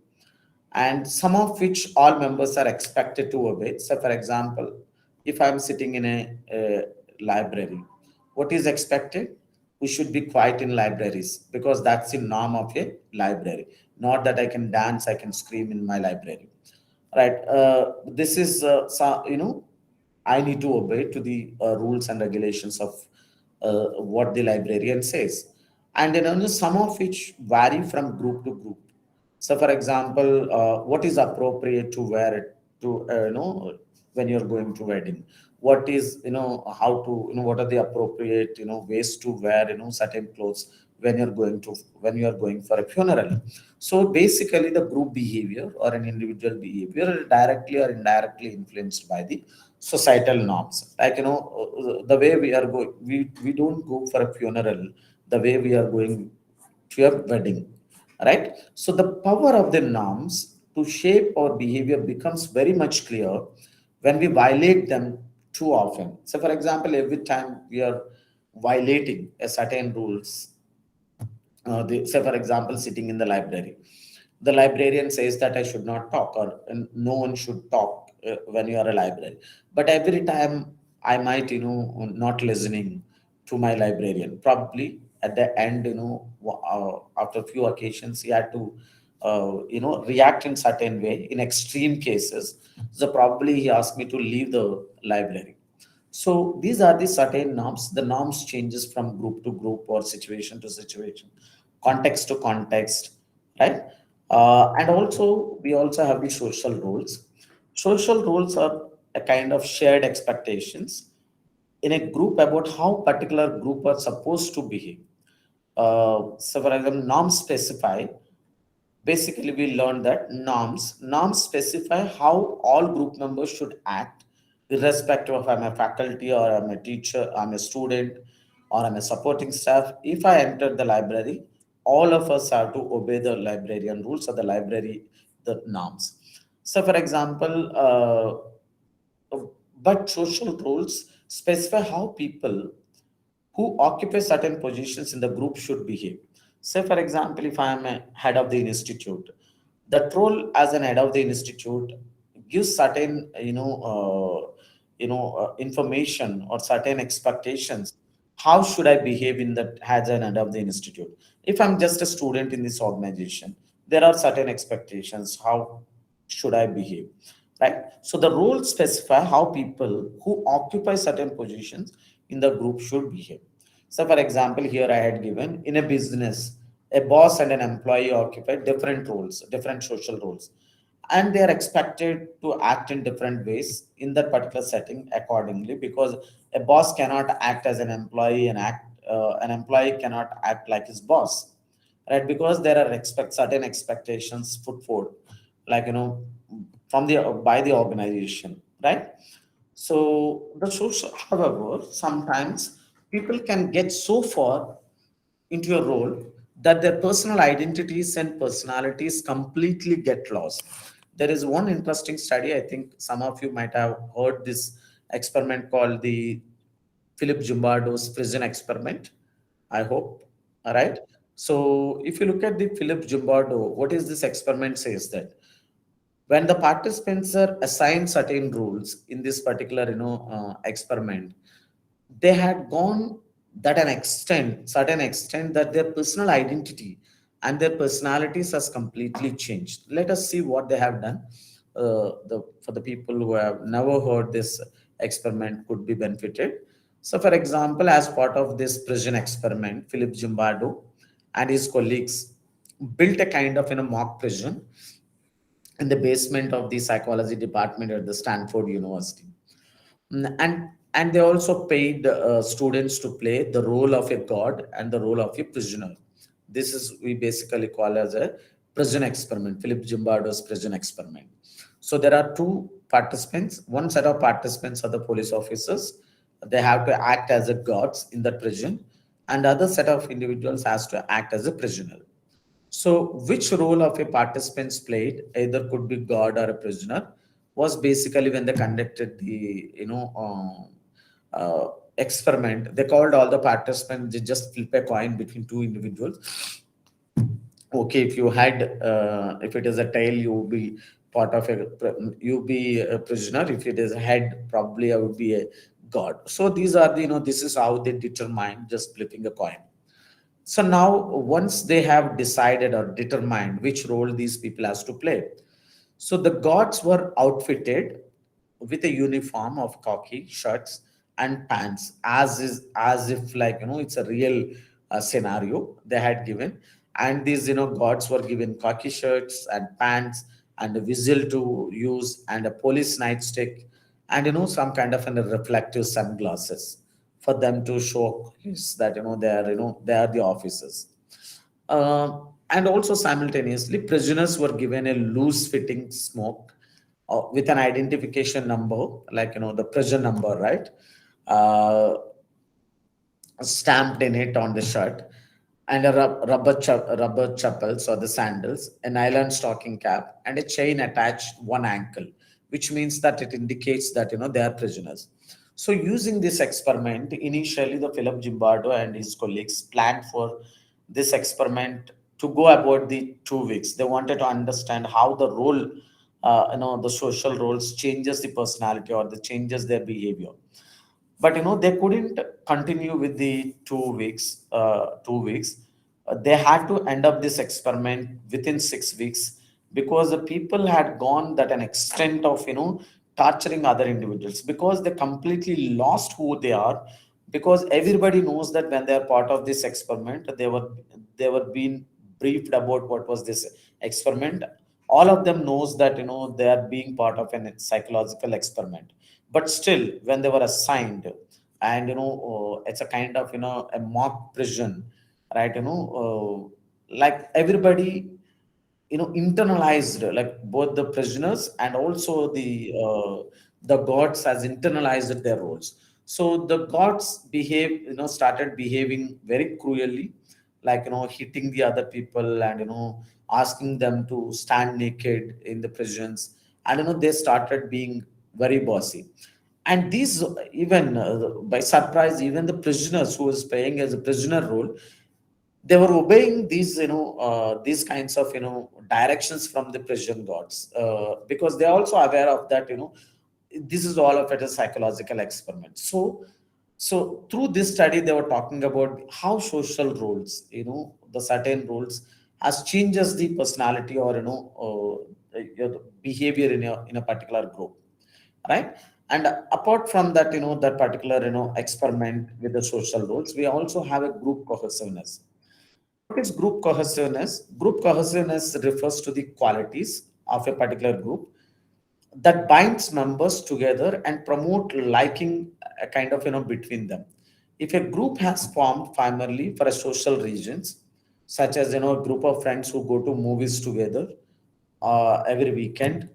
and some of which all members are expected to obey. So, for example, if I'm sitting in a library, what is expected? We should be quiet in libraries because that's the norm of a library. Not that I can dance, I can scream in my library, right? This is I need to obey to the rules and regulations of what the librarian says, and then only some of which vary from group to group. So, for example, what is appropriate to wear it to when you're going to wedding? What is how to what are the appropriate ways to wear certain clothes when you are going for a funeral? So basically, the group behavior or an individual behavior are directly or indirectly influenced by the societal norms. Like, the way we are going, we don't go for a funeral the way we are going to a wedding, right? So the power of the norms to shape our behavior becomes very much clear when we violate them too often. So, for example, every time we are violating a certain rules, say for example, sitting in the library, the librarian says that I should not talk, or no one should talk when you are a library. But every time I might, not listening to my librarian, probably at the end, after a few occasions he had to react in certain way in extreme cases. So probably he asked me to leave the library. So these are the certain norms. The norms changes from group to group or situation to situation, context to context, right? And also we also have the social roles. Social roles are a kind of shared expectations in a group about how particular group are supposed to behave. So for example, norms specify, basically we learned that norms specify how all group members should act, irrespective of I'm a faculty or I'm a teacher, I'm a student, or I'm a supporting staff. If I enter the library, all of us have to obey the librarian rules or the library, the norms. So for example, but social rules specify how people who occupy certain positions in the group should behave. Say, for example, if I am a head of the institute, that role as an head of the institute gives certain, information or certain expectations. How should I behave in that as an head of the institute? If I'm just a student in this organization, there are certain expectations. How should I behave? Right? So the rules specify how people who occupy certain positions in the group should behave. So, for example, here I had given in a business, a boss and an employee occupy different roles, different social roles, and they are expected to act in different ways in that particular setting accordingly. Because a boss cannot act as an employee, and an employee cannot act like his boss, right? Because there are certain expectations put forward, like, from the by the organization, right? So the social, however, sometimes people can get so far into a role that their personal identities and personalities completely get lost. There is one interesting study, I think some of you might have heard this experiment called the Philip Zimbardo's prison experiment, I hope. All right. So if you look at the Philip Zimbardo, what is this experiment says that when the participants are assigned certain rules in this particular experiment, they had gone that an extent certain extent that their personal identity and their personalities has completely changed. Let us see what they have done. For the people who have never heard this experiment could be benefited. So for example, as part of this prison experiment, Philip Zimbardo and his colleagues built a kind of mock prison in the basement of the psychology department at the Stanford University. And they also paid students to play the role of a god and the role of a prisoner. This is we basically call as a prison experiment, Philip Zimbardo's prison experiment. So there are two participants. One set of participants are the police officers. They have to act as a gods in the prison, and other set of individuals has to act as a prisoner. So, which role of a participants played, either could be God or a prisoner, was basically when they conducted the experiment. They called all the participants. They just flip a coin between two individuals. Okay, if it is a tail, you will be part of you be a prisoner. If it is a head, probably I would be a God. So these are the this is how they determine just flipping a coin. So now, once they have decided or determined which role these people has to play, so the gods were outfitted with a uniform of khaki shirts and pants, as if like it's a real scenario they had given. And these gods were given khaki shirts and pants and a whistle to use and a police nightstick and some kind of reflective sunglasses for them to show that they are the officers. And also simultaneously prisoners were given a loose fitting smock with an identification number, like, the prison number, right? Uh, Stamped in it on the shirt, and a rubber chappals or the sandals, a nylon stocking cap, and a chain attached one ankle, which means that it indicates that they are prisoners. So, using this experiment, initially the Philip Zimbardo and his colleagues planned for this experiment to go about the 2 weeks. They wanted to understand how the role, the social roles changes the personality or the changes their behavior. But they couldn't continue with the 2 weeks. 2 weeks, they had to end up this experiment within 6 weeks, because the people had gone that an extent of torturing other individuals, because they completely lost who they are. Because everybody knows that when they are part of this experiment, they were being briefed about what was this experiment. All of them knows that they are being part of a psychological experiment. But still, when they were assigned, and it's a kind of a mock prison, right? Like everybody internalized, like both the prisoners and also the gods has internalized their roles. So the gods started behaving very cruelly, like hitting the other people, and asking them to stand naked in the prisons. And they started being very bossy. And these, even by surprise, even the prisoners who was playing as a prisoner role, they were obeying these kinds of directions from the prison gods, because they are also aware of that this is all of it a psychological experiment. So through this study, they were talking about how social roles, the certain roles has changes the personality, or your behavior in a particular group, right? And apart from that, that particular experiment with the social roles, we also have a group cohesiveness. What is group cohesiveness? Group cohesiveness refers to the qualities of a particular group that binds members together and promote liking, a kind of between them. If a group has formed primarily for a social reasons, such as a group of friends who go to movies together every weekend,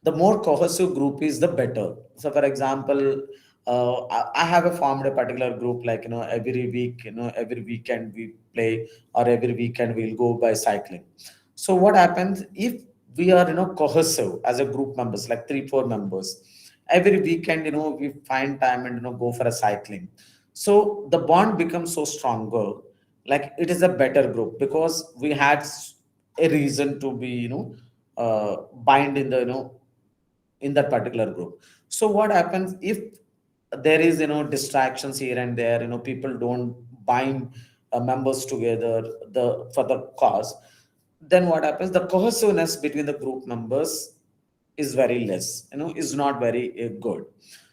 the more cohesive group is, the better. So for example, I have a formed a particular group, like every week, every weekend we play, or every weekend we'll go by cycling. So what happens if we are cohesive as a group members, like 3 4 members, every weekend we find time and go for a cycling. So the bond becomes so stronger, like it is a better group, because we had a reason to be bind in the in that particular group. So what happens if there is distractions here and there, people don't bind members together the for the cause, then what happens, the cohesiveness between the group members is very less, is not very good.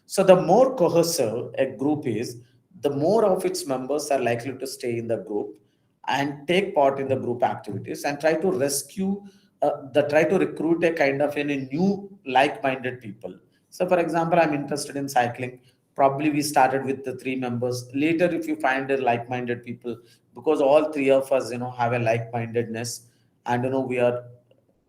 So the more cohesive a group is, the more of its members are likely to stay in the group and take part in the group activities, and try to rescue try to recruit a kind of a new like-minded people. So for example, I'm interested in cycling. Probably we started with the 3 members. Later, if you find a like-minded people, because all 3 of us have a like-mindedness, and we are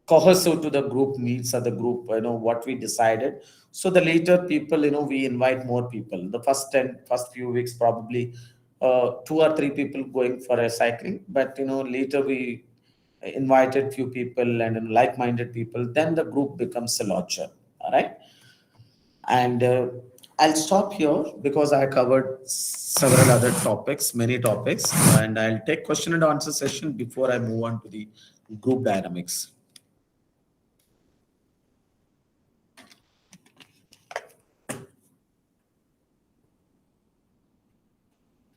cohesive to the group needs, or the group what we decided. So the later people, we invite more people. The first few weeks, probably 2 or 3 people going for a cycling, but later we invited few people and like-minded people, then the group becomes a larger. All right. And I'll stop here, because I covered several other topics, many topics, and I'll take question and answer session before I move on to the group dynamics.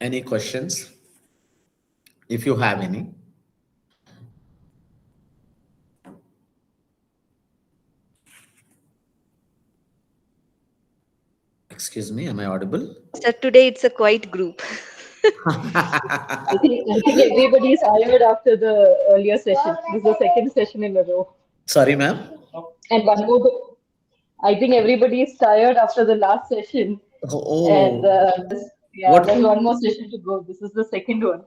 Any questions, if you have any? Excuse me, am I audible?
So today it's a quiet group.
I think everybody is tired after the earlier session. This is the second session in a row.
Sorry, ma'am.
And one more. I think everybody is tired after the last session.
Oh,
And
what?
there's one more session to go. This is the second one.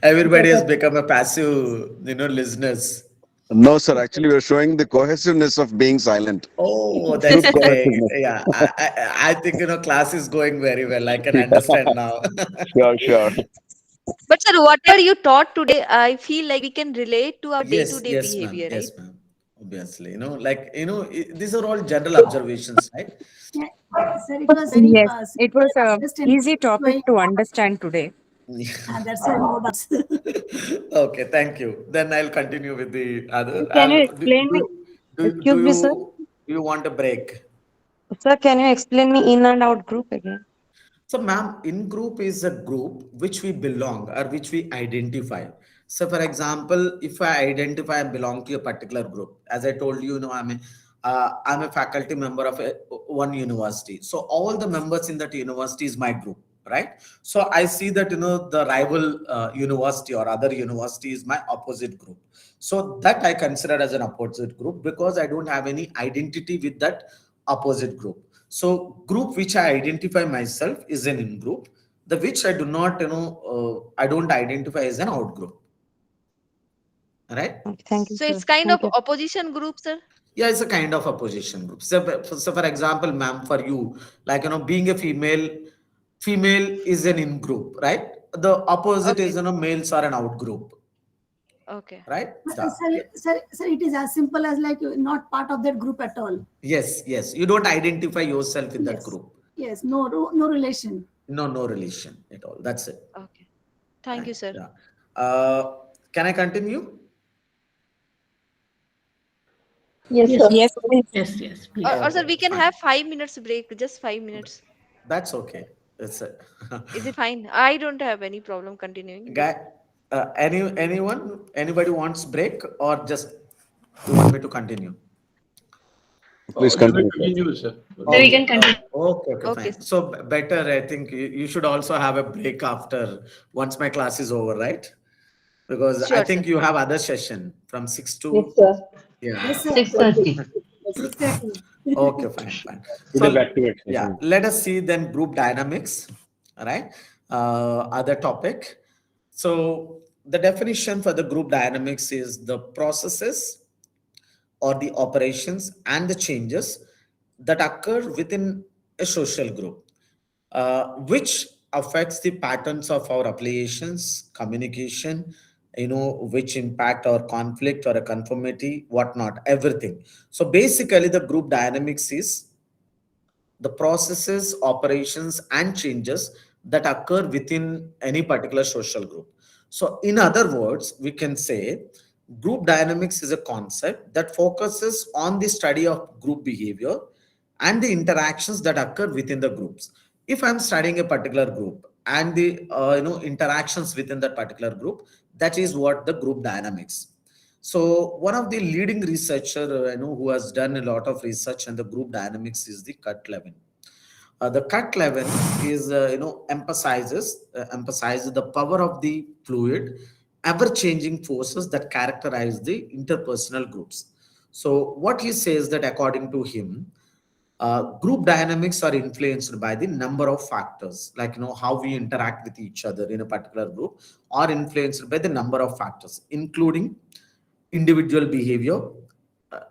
Everybody has become a passive, listeners.
No, sir. Actually, we're showing the cohesiveness of being silent.
Oh,
Group
that's great.
cohesiveness.
Yeah, I think class is going very well. I can understand now.
Sure, sure.
But sir, whatever you taught today, I feel like we can relate to our
Yes,
day-to-day
yes, ma'am.
behavior, right?
Yes, ma'am. Obviously, these are all general observations, right?
Yeah, sir, it was very
Yes, it was a
understanding.
easy topic to understand today.
That's why no doubts.
Okay, thank you. Then I'll continue with the other.
Can you explain me?
Do
Excuse me, sir.
you want a break?
Sir, can you explain me in and out group again?
So, ma'am, in group is a group which we belong or which we identify. So, for example, if I identify and belong to a particular group, as I told you, I'm a faculty member of one university. So, all the members in that university is my group, right? So, I see that the rival university or other university is my opposite group. So that I consider as an opposite group because I don't have any identity with that opposite group. So group which I identify myself is an in group. The which I do not, I don't identify as an out group. Right?
Okay, thank you,
So
sir.
it's kind of
Thank you.
opposition group, sir.
Yeah, it's a kind of opposition group. So for example, ma'am, for you, like, being a female is an in group, right? The opposite
Okay.
is, males are an out group,
Okay.
right?
Sir, it is as simple as like you're not part of that group at all.
Yes, yes. You don't identify yourself with that
Yes.
group.
Yes, no relation.
No relation at all. That's it.
Okay. Thank you, sir.
Yeah. Can I continue?
Yes, sir.
Yes, please.
Yes, please.
Or sir, we can
Fine.
have 5 minutes break, just 5 minutes.
That's okay. That's it.
Is it fine? I don't have any problem continuing.
Guy, anybody wants break or just you want me to continue?
Please
You may
continue.
continue, sir.
We
Okay.
can continue.
Okay,
Okay.
fine. So better, I think you should also have a break after once my class is over, right? Because I
Sure,
think
sir.
you have other session from 6 to
Yes, sir.
yeah.
Yes, sir.
6:30.
Exactly.
Okay, fine.
Today
So
back to it.
yeah, let us see then group dynamics. All right. Other topic. So the definition for the group dynamics is the processes or the operations and the changes that occur within a social group, which affects the patterns of our applications, communication, which impact our conflict or a conformity, whatnot, everything. So basically, the group dynamics is the processes, operations, and changes that occur within any particular social group. So, in other words, we can say group dynamics is a concept that focuses on the study of group behavior and the interactions that occur within the groups. If I'm studying a particular group and the interactions within that particular group, that is what the group dynamics. So one of the leading researcher, who has done a lot of research on the group dynamics is the Cut-Levin. The Cut-Levin is, emphasizes the power of the fluid, ever-changing forces that characterize the interpersonal groups. So what he says that according to him, group dynamics are influenced by the number of factors, like how we interact with each other in a particular group, are influenced by the number of factors, including individual behavior,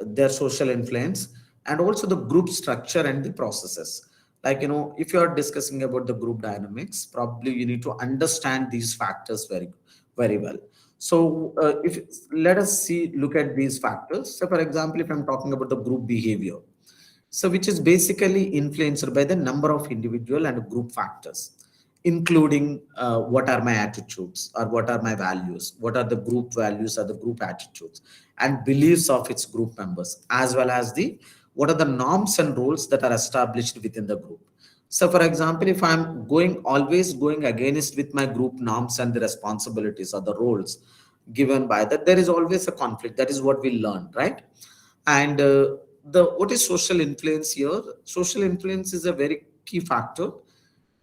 their social influence, and also the group structure and the processes. Like, if you are discussing about the group dynamics, probably you need to understand these factors very well. So if let us look at these factors. So for example, if I'm talking about the group behavior, so which is basically influenced by the number of individual and group factors, including what are my attitudes or what are my values, what are the group values or the group attitudes and beliefs of its group members, as well as the what are the norms and rules that are established within the group. So for example, if I'm always going against with my group norms and the responsibilities or the roles given by that, there is always a conflict. That is what we learned, right? And the what is social influence here? Social influence is a very key factor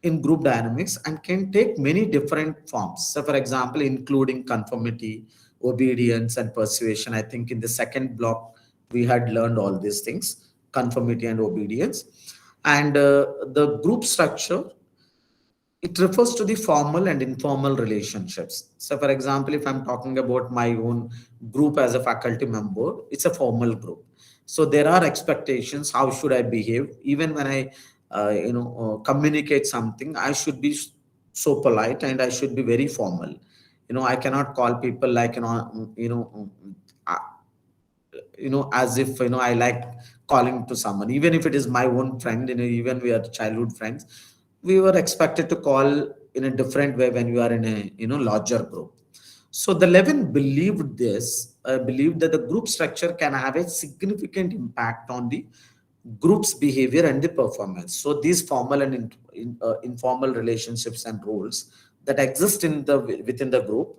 in group dynamics and can take many different forms. So for example, including conformity, obedience, and persuasion. I think in the second block we had learned all these things: conformity and obedience. And the group structure it refers to the formal and informal relationships. So, for example, if I'm talking about my own group as a faculty member, it's a formal group. So there are expectations. How should I behave? Even when I, communicate something, I should be so polite and I should be very formal. I cannot call people like, as if I like calling to someone, even if it is my own friend. Even we are childhood friends, we were expected to call in a different way when you are in a larger group. So the Levin believed this, believed that the group structure can have a significant impact on the group's behavior and the performance. So these formal and informal relationships and roles that exist within the group,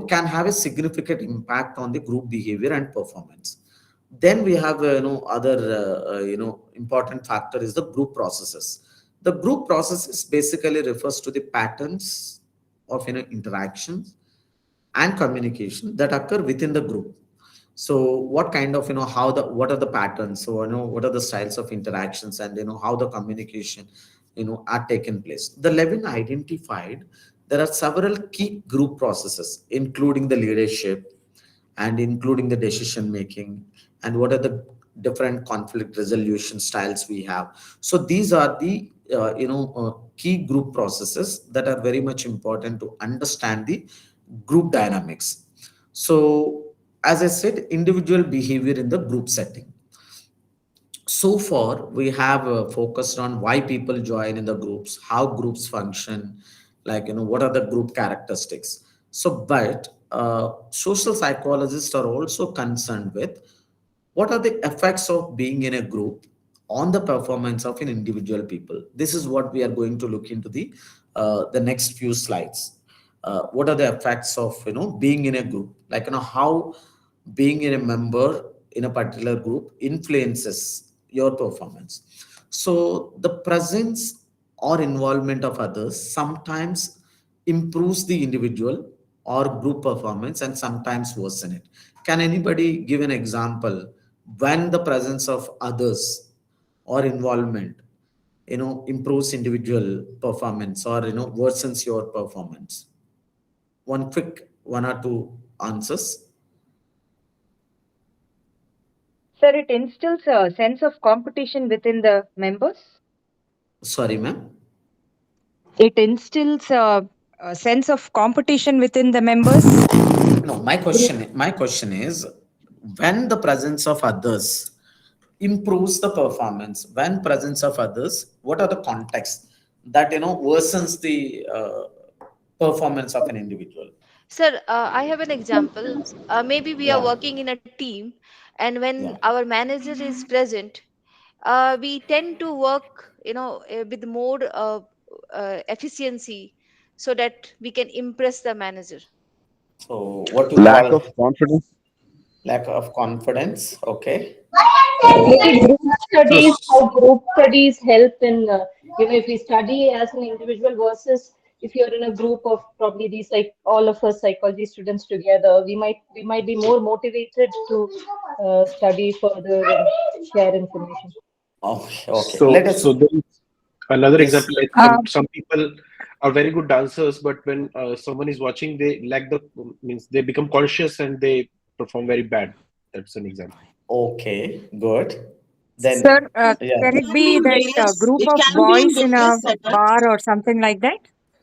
can have a significant impact on the group behavior and performance. Then we have other important factor is the group processes. The group processes basically refers to the patterns of interactions and communication that occur within the group. So what kind of what are the patterns, so what are the styles of interactions, and how the communication are taken place. The Levin identified there are several key group processes, including the leadership and including the decision making, and what are the different conflict resolution styles we have. So these are the key group processes that are very much important to understand the group dynamics. So as I said, individual behavior in the group setting. So far we have focused on why people join in the groups, how groups function, like what are the group characteristics. So but social psychologists are also concerned with what are the effects of being in a group on the performance of an individual people. This is what we are going to look into the next few slides. What are the effects of being in a group, like how being in a member in a particular group influences your performance. So the presence or involvement of others sometimes improves the individual or group performance and sometimes worsen it. Can anybody give an example when the presence of others or involvement improves individual performance or worsens your performance? One quick, one or two answers.
Sir, it instills a sense of competition within the members.
Sorry, ma'am.
It instills a sense of competition within the members.
No, my question is, when the presence of others improves the performance, when presence of others, what are the contexts that worsens the performance of an individual?
Sir, I have an example. Maybe we are
Yeah,
working in a team, and when
yeah.
our manager is present, we tend to work, with more efficiency, so that we can impress the manager.
So what you
Lack of
call
confidence.
lack of confidence? Okay.
Maybe group
So,
studies, how group studies help in, if we study as an individual versus if you're in a group of probably these like all of us psychology students together, we might be more motivated to study further and share information.
Okay, okay.
so,
Let us.
so then another
Yes.
example, like some people are very good dancers, but when someone is watching, they lack the means they become conscious and they perform very bad. That's an example.
Okay, good.
Sir,
Then, yeah.
can it be that a group of boys in a bar or something like that?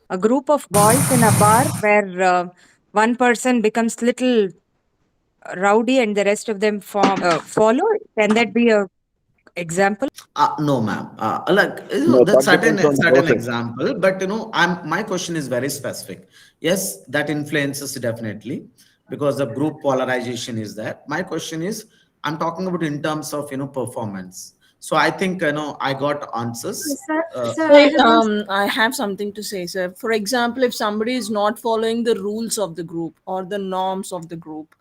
A group of boys in a bar where one person becomes little rowdy and the rest of them follow. Can that be a example?
No, ma'am. Like
No,
that's
that
certain
depends on the
certain
person.
example, but my question is very specific. Yes, that influences definitely because the group polarization is there. My question is, I'm talking about in terms of performance. So I think I got answers.
Sir, I
Like,
have one.
I have something to say, sir. For example, if somebody is not following the rules of the group or the norms of the group,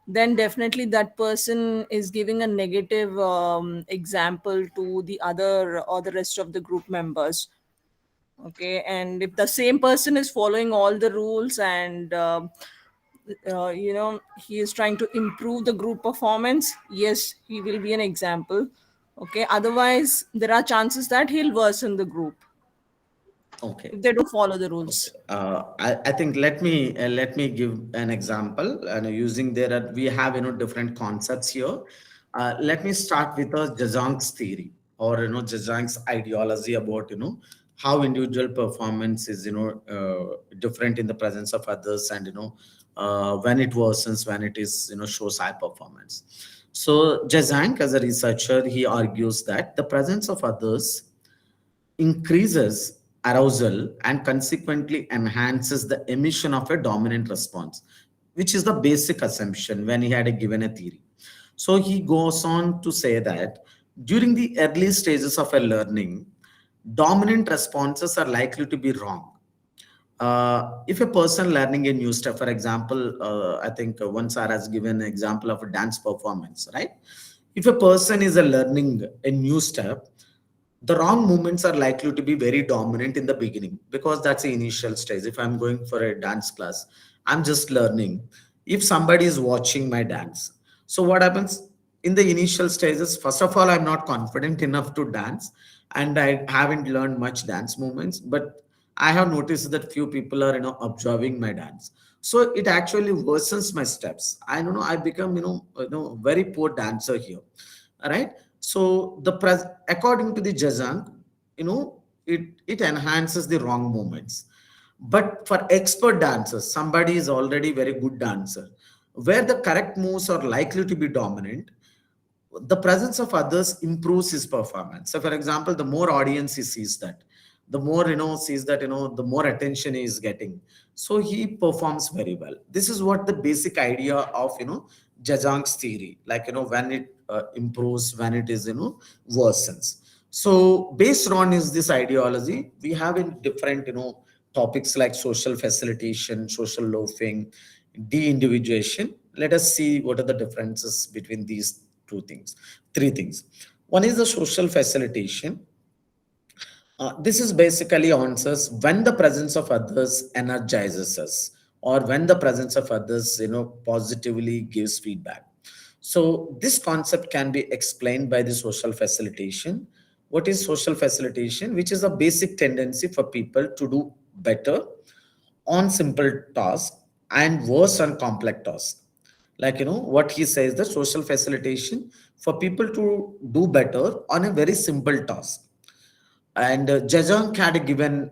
then definitely that person is giving a negative example to the other or the rest of the group members. Okay, and if the same person is following all the rules and he is trying to improve the group performance, yes, he will be an example. Okay, otherwise there are chances that he'll worsen the group.
Okay.
if they don't follow the rules?
I think let me give an example, and using there we have different concepts here. Let me start with Jazang's theory, or Jazang's ideology about how individual performance is different in the presence of others, and when it worsens, when it is shows high performance. So Jazang, as a researcher, he argues that the presence of others increases arousal and consequently enhances the emission of a dominant response, which is the basic assumption when he had given a theory. So he goes on to say that during the early stages of a learning, dominant responses are likely to be wrong. If a person learning a new step, for example, I think one sir has given an example of a dance performance, right? If a person is learning a new step, the wrong movements are likely to be very dominant in the beginning, because that's the initial stage. If I'm going for a dance class, I'm just learning. If somebody is watching my dance, so what happens in the initial stages? First of all, I'm not confident enough to dance, and I haven't learned much dance movements, but I have noticed that few people are observing my dance, so it actually worsens my steps. I don't know, I become very poor dancer here. All right. So according to the Jazang, it enhances the wrong movements. But for expert dancers, somebody is already very good dancer, where the correct moves are likely to be dominant, the presence of others improves his performance. So for example, the more audience he sees that, the more sees that the more attention he is getting, so he performs very well. This is what the basic idea of Jazang's theory, like when it improves, when it is worsens. So based on is this ideology, we have in different topics like social facilitation, social loafing, de-individuation. Let us see what are the differences between these three things. One is the social facilitation. This is basically answers when the presence of others energizes us, or when the presence of others positively gives feedback. So this concept can be explained by the social facilitation. What is social facilitation? Which is a basic tendency for people to do better on simple tasks and worse on complex tasks. Like what he says, the social facilitation for people to do better on a very simple task. And Jajang had given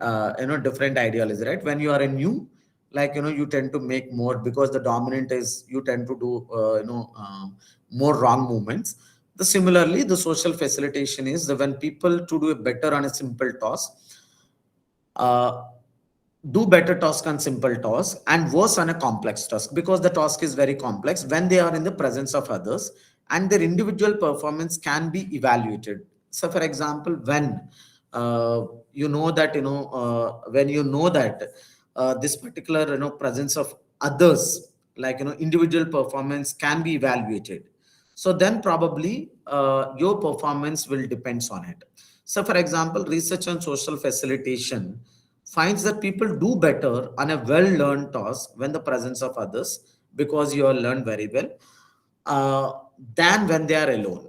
different ideology, right? When you are a new, like you tend to make more, because the dominant is you tend to do more wrong movements. The similarly, the social facilitation is the when people to do a better on a simple task, uh, do better task on simple task and worse on a complex task, because the task is very complex when they are in the presence of others, and their individual performance can be evaluated. So for example, when when that this particular presence of others, like individual performance can be evaluated, so then probably your performance will depends on it. So for example, research on social facilitation finds that people do better on a well-learned task when the presence of others, because you are learned very well, uh, than when they are alone.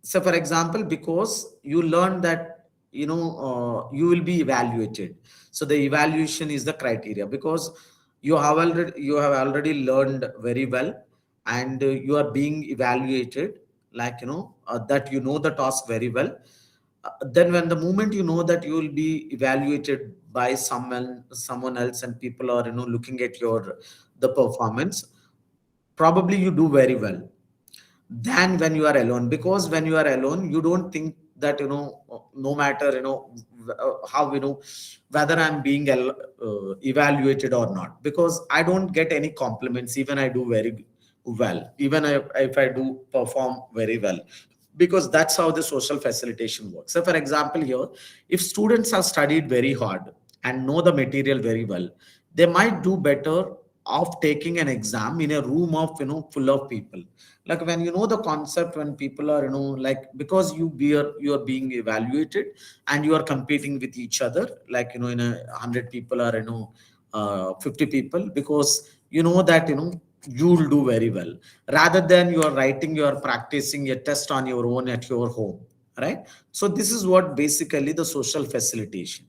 So for example, because you learn that you will be evaluated, so the evaluation is the criteria, because you have already learned very well, and you are being evaluated, like that the task very well. Then when the moment that you will be evaluated by someone else, and people are looking at your the performance, probably you do very well than when you are alone, because when you are alone you don't think that no matter how whether I'm being evaluated or not, because I don't get any compliments even I do very well, even if I do perform very well, because that's how the social facilitation works. So for example here, if students have studied very hard and know the material very well, they might do better of taking an exam in a room of full of people. Like when the concept, when people are like, because you are being evaluated and you are competing with each other, like in 100 people or 50 people, because that you'll do very well, rather than you are writing, you are practicing a test on your own at your home, right? So this is what basically the social facilitation.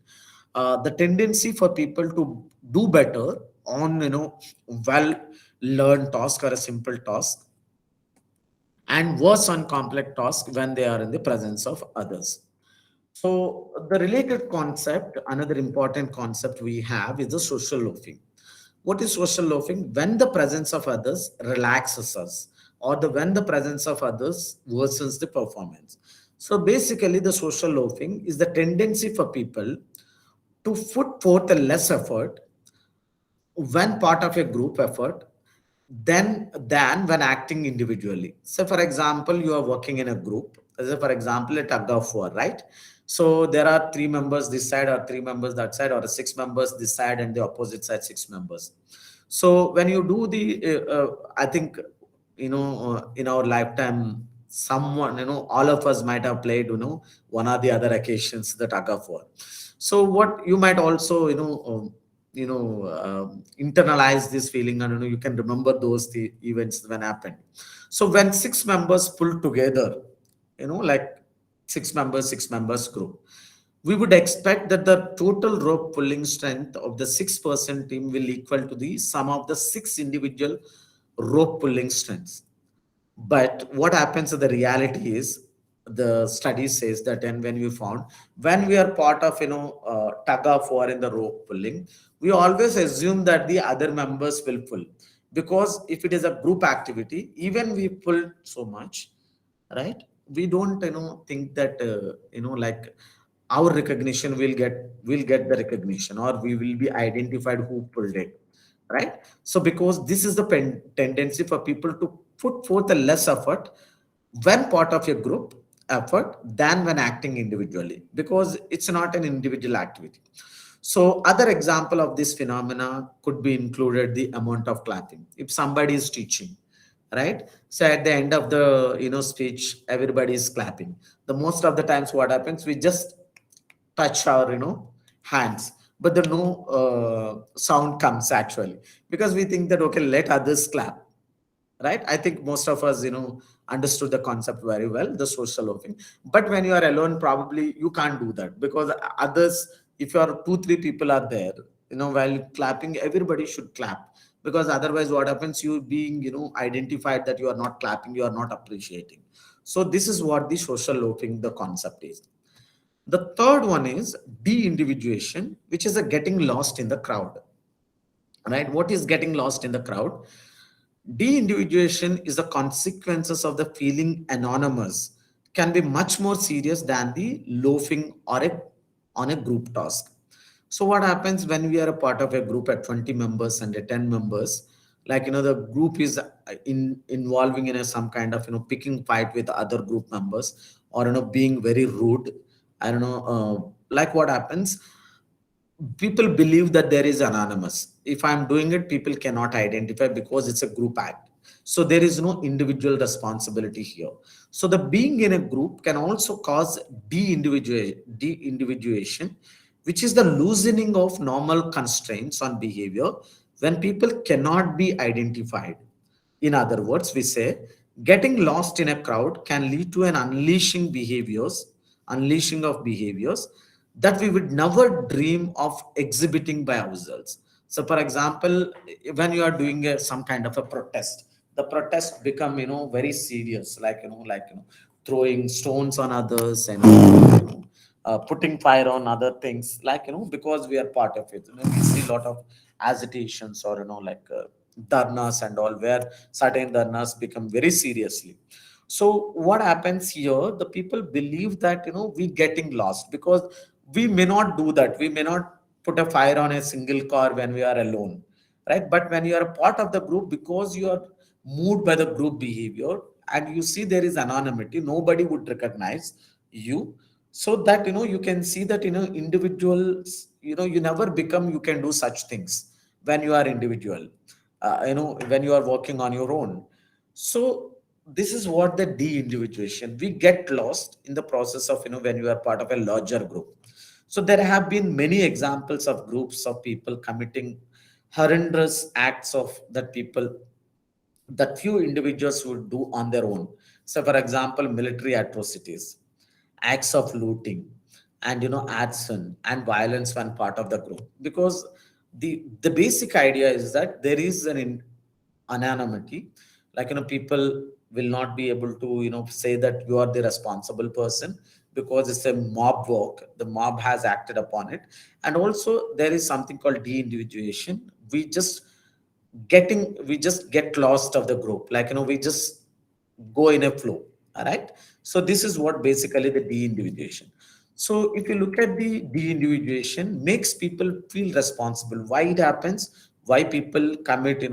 the tendency for people to do better on, well learned task or a simple task, and worse on complex task when they are in the presence of others. So the related concept, another important concept we have is the social loafing. What is social loafing? When the presence of others relaxes us, or when the presence of others worsens the performance. So basically, the social loafing is the tendency for people to put forth a less effort when part of a group effort than when acting individually. So for example, you are working in a group, as for example a tug of war, right? So there are three members this side or three members that side, or six members this side and the opposite side six members. So when you do the I think, in our lifetime, someone, all of us might have played, one or the other occasions the tug of war. So what you might also, internalize this feeling, and you can remember those the events when happened. So when six members pull together, like six members group, we would expect that the total rope pulling strength of the 6-person team will equal to the sum of the six individual rope pulling strengths. But what happens in the reality is, the study says that, and when we found, when we are part of, tug of war in the rope pulling, we always assume that the other members will pull, because if it is a group activity, even we pull so much, right, we don't, think that, like our recognition will get the recognition, or we will be identified who pulled it, right? So because this is the tendency for people to put forth a less effort when part of a group effort than when acting individually, because it's not an individual activity. So other example of this phenomena could be included the amount of clapping. If somebody is teaching, right, so at the end of the, speech, everybody is clapping. The most of the times what happens, we just touch our, hands, but the no sound comes actually, because we think that, okay, let others clap, right? I think most of us, understood the concept very well, the social loafing. But when you are alone, probably you can't do that, because others, if you are two three people are there, while clapping, everybody should clap, because otherwise what happens, you being, identified that you are not clapping, you are not appreciating. So this is what the social loafing, the concept is. The third one is de-individuation, which is a getting lost in the crowd, right? What is getting lost in the crowd? De-individuation is the consequences of the feeling anonymous can be much more serious than the loafing or on a group task. So what happens when we are a part of a group at 20 members and a 10 members, like, the group is involving in some kind of, picking fight with other group members, or, being very rude. I don't know, like what happens, people believe that there is anonymous. If I'm doing it, people cannot identify, because it's a group act. So there is no individual responsibility here. So the being in a group can also cause de-individuation, which is the loosening of normal constraints on behavior when people cannot be identified. In other words, we say getting lost in a crowd can lead to an unleashing of behaviors that we would never dream of exhibiting by ourselves. So, for example, when you are doing some kind of a protest, the protest become, very serious, like, throwing stones on others, and, putting fire on other things, like, because we are part of it. We see a lot of agitations, or, like, dharnas and all, where certain dharnas become very seriously. So what happens here, the people believe that, we getting lost, because we may not do that, we may not put a fire on a single car when we are alone, right? But when you are a part of the group, because you are moved by the group behavior, and you see there is anonymity, nobody would recognize you. So that, you can see that, individuals, you never become, you can do such things when you are individual, when you are working on your own. So this is what the de-individuation, we get lost in the process of, when you are part of a larger group. So there have been many examples of groups of people committing horrendous acts of that few individuals would do on their own. So for example, military atrocities, acts of looting, and arson and violence when part of the group, because the basic idea is that there is anonymity, like people will not be able to say that you are the responsible person, because it's a mob work, the mob has acted upon it. And also there is something called de-individuation. We just get lost of the group, like we just go in a flow. All right, so this is what basically the de-individuation. So if you look at the de-individuation, makes people feel responsible. Why it happens, why people commit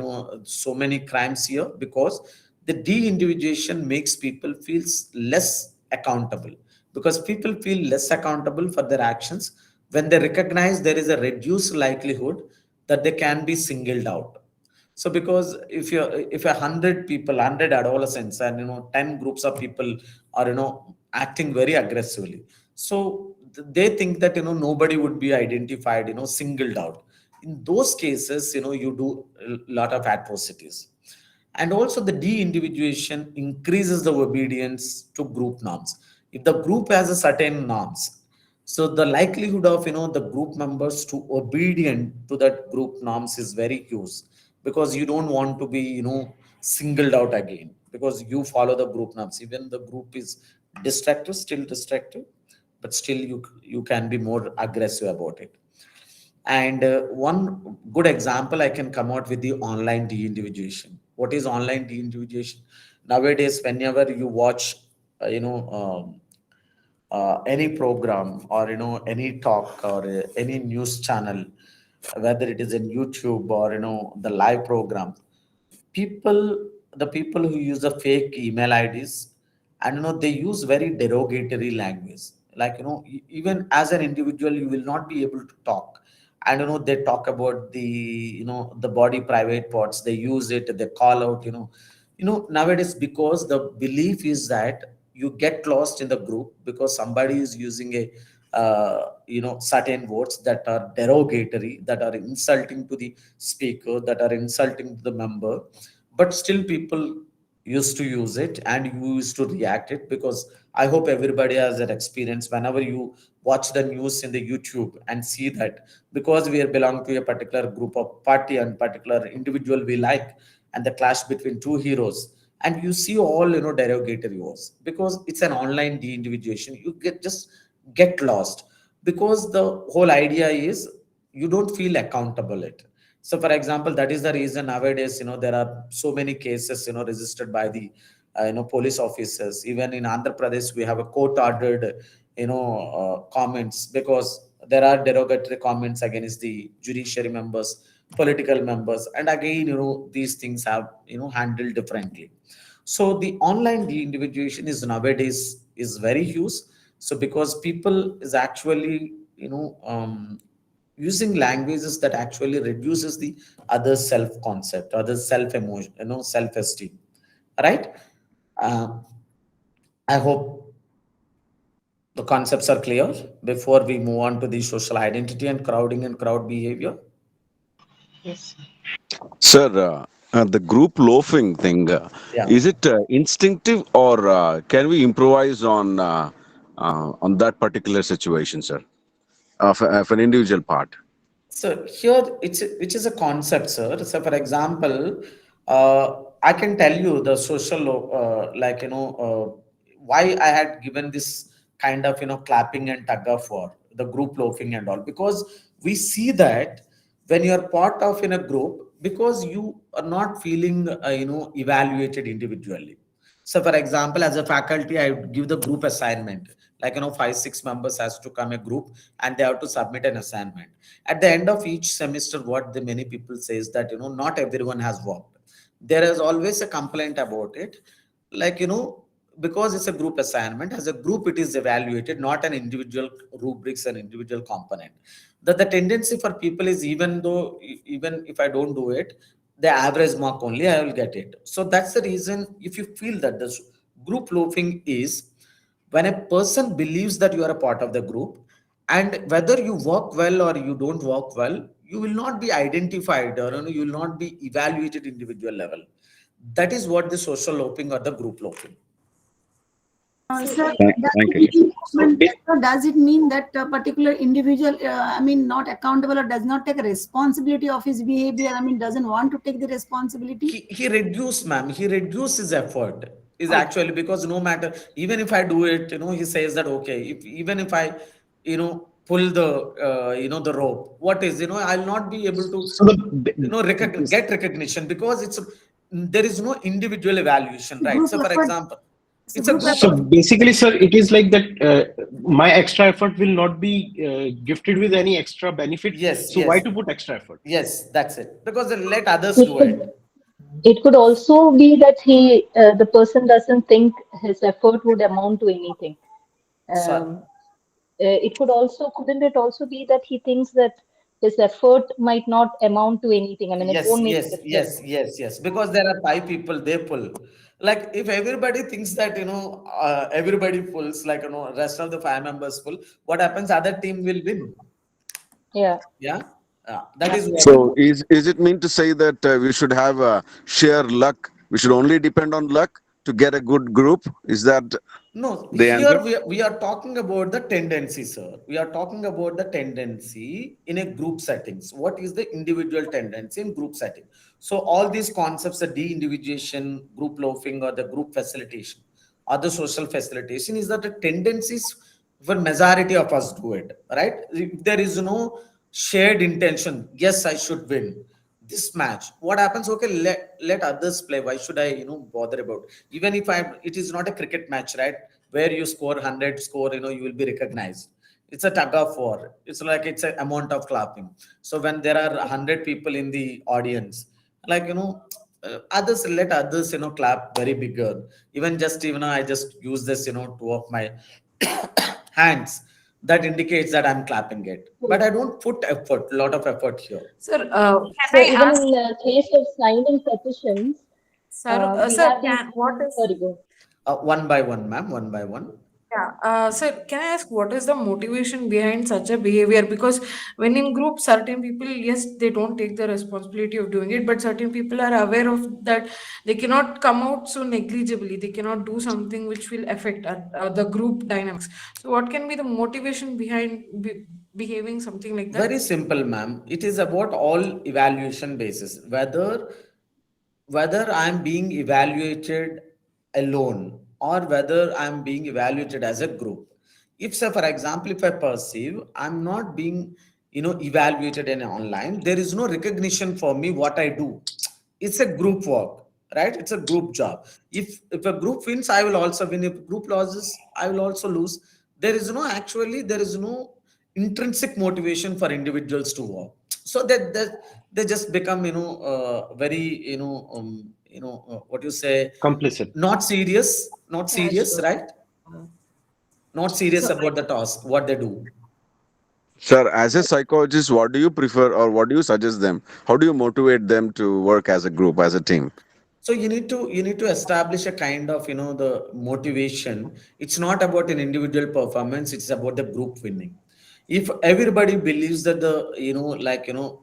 so many crimes here? Because the de-individuation makes people feel less accountable, because people feel less accountable for their actions when they recognize there is a reduced likelihood that they can be singled out. So because if 100 people, 100 adolescents, and 10 groups of people are acting very aggressively, so they think that nobody would be identified, singled out. In those cases, you do a lot of atrocities. And also the de-individuation increases the obedience to group norms. If the group has a certain norms, so the likelihood of the group members to obedient to that group norms is very huge, because you don't want to be singled out again, because you follow the group norms. Even the group is destructive, still destructive, but still you can be more aggressive about it. And one good example I can come out with the online de-individuation. What is online de-individuation? Nowadays, whenever you watch, any program, or any talk, or any news channel, whether it is in YouTube or the live program, people the people who use the fake email IDs, and they use very derogatory language, like even as an individual you will not be able to talk. And they talk about the body private parts, they use it, they call out, nowadays, because the belief is that you get lost in the group because somebody is using a certain words that are derogatory, that are insulting to the speaker, that are insulting to the member, but still people used to use it and you used to react it. Because I hope everybody has that experience whenever you watch the news in the YouTube and see that, because we belong to a particular group of party and particular individual we like, and the clash between two heroes, and you see all derogatory words, because it's an online de-individuation. You get lost, because the whole idea is you don't feel accountable it. So for example, that is the reason nowadays there are so many cases registered by the police officers. Even in Andhra Pradesh we have a court ordered comments, because there are derogatory comments against the judiciary members, political members, and again these things have handled differently. So the online de-individuation is nowadays is very huge. So because people is actually using languages that actually reduces the other self concept, other self emotion, self esteem, right? uh, I hope the concepts are clear before we move on to the social identity and crowding and crowd behavior.
Yes.
Sir, the group loafing thing,
Yeah.
is it instinctive, or can we improvise on that particular situation, sir, of an individual part?
So here, which is a concept, sir. So for example, I can tell you the social, why I had given this kind of clapping and tug of war, the group loafing and all, because we see that when you are part of in a group, because you are not feeling evaluated individually. So for example, as a faculty, I would give the group assignment, like 5-6 members has to come a group and they have to submit an assignment. At the end of each semester, what the many people say is that not everyone has worked. There is always a complaint about it, like because it's a group assignment, as a group it is evaluated, not an individual rubrics and individual component. That the tendency for people is, even if I don't do it, the average mark only I will get it. So that's the reason, if you feel that this group loafing is when a person believes that you are a part of the group, and whether you work well or you don't work well, you will not be identified, or you will not be evaluated individual level. That is what the social loafing or the group loafing.
Sir,
Thank you, sir.
does it mean that a particular individual, not accountable or does not take responsibility of his behavior? Doesn't want to take the responsibility?
He reduced, ma'am. He reduced his effort. Is actually because no matter, even if I do it, he says that okay. Even if I, pull the, the rope, what is, I'll not be able to,
So
get recognition because there is no individual evaluation, right?
Group
So, for
effort.
example,
So
it's a
group
group
So
effort.
basically, sir, it is like that. My extra effort will not be gifted with any extra benefit.
Yes,
So why
yes,
to put extra effort?
yes. That's it. Because let others
It
do
could
it.
it could also be that the person doesn't think his effort would amount to anything.
So,
It couldn't it also be that he thinks that his effort might not amount to anything? It
yes,
won't make a
yes,
difference.
yes, yes, yes. Because there are five people, they pull. Like if everybody thinks that everybody pulls, like rest of the five members pull, what happens? Other team will win.
Yeah.
Yeah, that is what.
So is it mean to say that we should have a share luck? We should only depend on luck to get a good group? Is that
No,
the
here
answer?
we are talking about the tendency, sir. We are talking about the tendency in a group settings. What is the individual tendency in group setting? So all these concepts, the de-individuation, group loafing, or the group facilitation, or the social facilitation, is that the tendencies for majority of us do it, right? If there is no shared intention, yes, I should win this match. What happens? Okay, let others play. Why should I bother about? Even if it is not a cricket match, right, where you score 100 score, you will be recognized. It's a tug of war. It's like it's an amount of clapping. So when there are 100 people in the audience, like others, let others clap very bigger. Even just I just use this two of my hands, that indicates that I'm clapping it, but I don't put effort, lot of effort here.
Sir,
So
can I
even
ask,
in the case of signing petitions, we
sir,
have these.
what is,
Sorry, go.
One by one, ma'am, one by one.
yeah, sir, can I ask what is the motivation behind such a behavior? Because when in group, certain people, yes, they don't take the responsibility of doing it, but certain people are aware of that they cannot come out so negligibly. They cannot do something which will affect the group dynamics. So, what can be the motivation behind behaving something like that?
Very simple, ma'am. It is about all evaluation basis, whether I'm being evaluated alone or whether I'm being evaluated as a group. If, say, for example, if I perceive I'm not being, evaluated in online, there is no recognition for me what I do. It's a group work, right? It's a group job. If a group wins, I will also win. If group loses, I will also lose. There is no intrinsic motivation for individuals to work. So that they just become very what you say,
Complicit.
not serious, not serious,
Casual.
right? Not serious about the task what they do.
Sir, as a psychologist, what do you prefer or what do you suggest them? How do you motivate them to work as a group, as a team?
So you need to establish a kind of the motivation. It's not about an individual performance, it's about the group winning. If everybody believes that the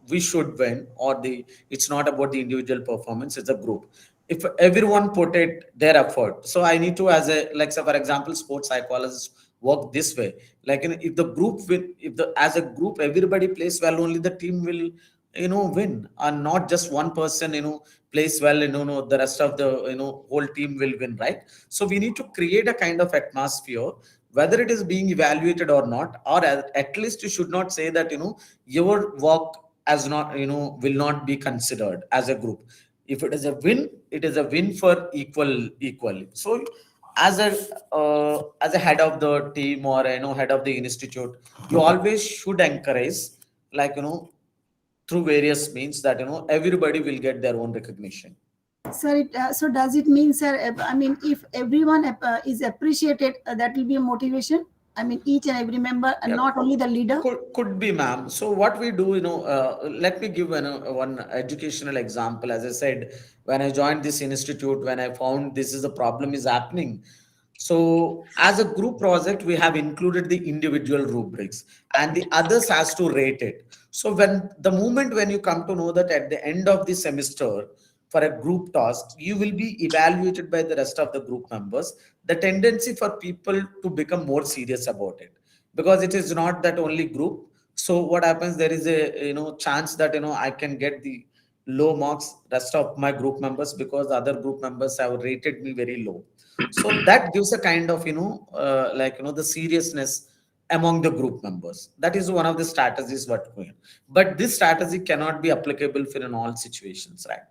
we should win, or it's not about the individual performance, it's a group. If everyone put it their effort, so I need to, as a, like, say, for example, sports psychologists work this way. Like, if the group win, if the as a group everybody plays well, only the team will win, and not just one person plays well, no, the rest of the whole team will win, right? So we need to create a kind of atmosphere, whether it is being evaluated or not, or at least you should not say that your work as not will not be considered as a group. If it is a win, it is a win for equally. So as a head of the team, or head of the institute, you always should encourage, like through various means, that everybody will get their own recognition.
Sir, so does it mean, sir, if everyone is appreciated, that will be a motivation? Each and every member, and
Yeah.
not only the leader?
Could be, ma'am. So what we do, let me give one educational example. As I said, when I joined this institute, when I found this is a problem is happening, so as a group project, we have included the individual rubrics, and the others has to rate it. So when you come to know that at the end of the semester, for a group task, you will be evaluated by the rest of the group members. The tendency for people to become more serious about it, because it is not that only group. So what happens, there is a chance that I can get the low marks rest of my group members, because the other group members have rated me very low. So that gives a kind of the seriousness among the group members. That is one of the strategies what we, but this strategy cannot be applicable for in all situations, right?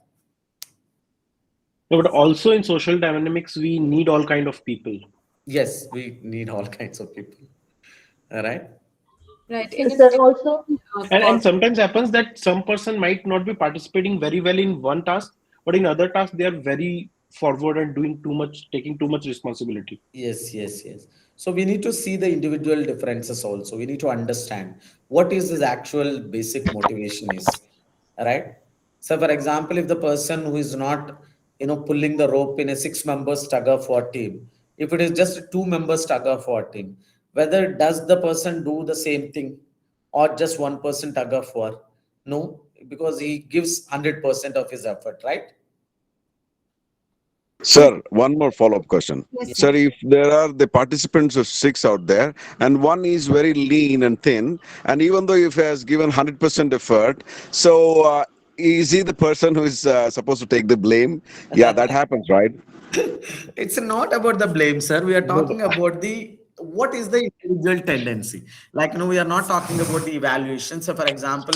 No, but also in social dynamics, we need all kind of people.
Yes, we need all kinds of people. All right.
Right. In
Sir, also,
And sometimes happens that some person might not be participating very well in one task, but in other tasks they are very forward and doing too much, taking too much responsibility.
Yes, yes, yes. So we need to see the individual differences also. We need to understand what is his actual basic motivation is, right? So for example, if the person who is not, pulling the rope in a 6 members tug of war team, if it is just a 2 members tug of war team, whether does the person do the same thing or just one person tug of war? No, because he gives 100% of his effort, right?
Sir, one more follow-up question.
Yes,
Sir, if there are the participants of 6 out there, and one is very lean and thin, and even though if he has given 100% effort, so is he the person who is supposed to take the blame? Yeah, that happens, right?
It's not about the blame, sir. We are
No,
talking about the what is the individual tendency. Like, we are not talking about the evaluation. So, for example,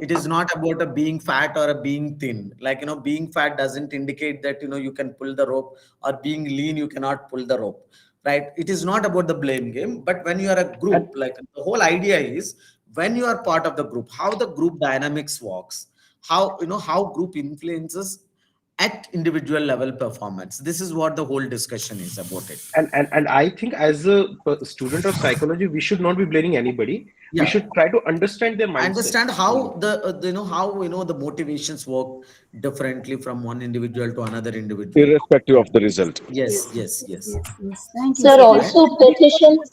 it is not about a being fat or a being thin. Like, being fat doesn't indicate that, you can pull the rope, or being lean, you cannot pull the rope, right? It is not about the blame game. But when you are a
and
group, like the whole idea is when you are part of the group, how the group dynamics works, how group influences at individual level performance. This is what the whole discussion is about it.
and I think as a student of psychology, we should not be blaming anybody. We
Yeah,
should try to understand their mindset
understand
only.
how the motivations work differently from one individual to another individual.
Irrespective of the result.
Yes,
yes,
yes,
yes,
yes.
yes, yes. Thank you,
sir,
sir.
Right.
also petitions.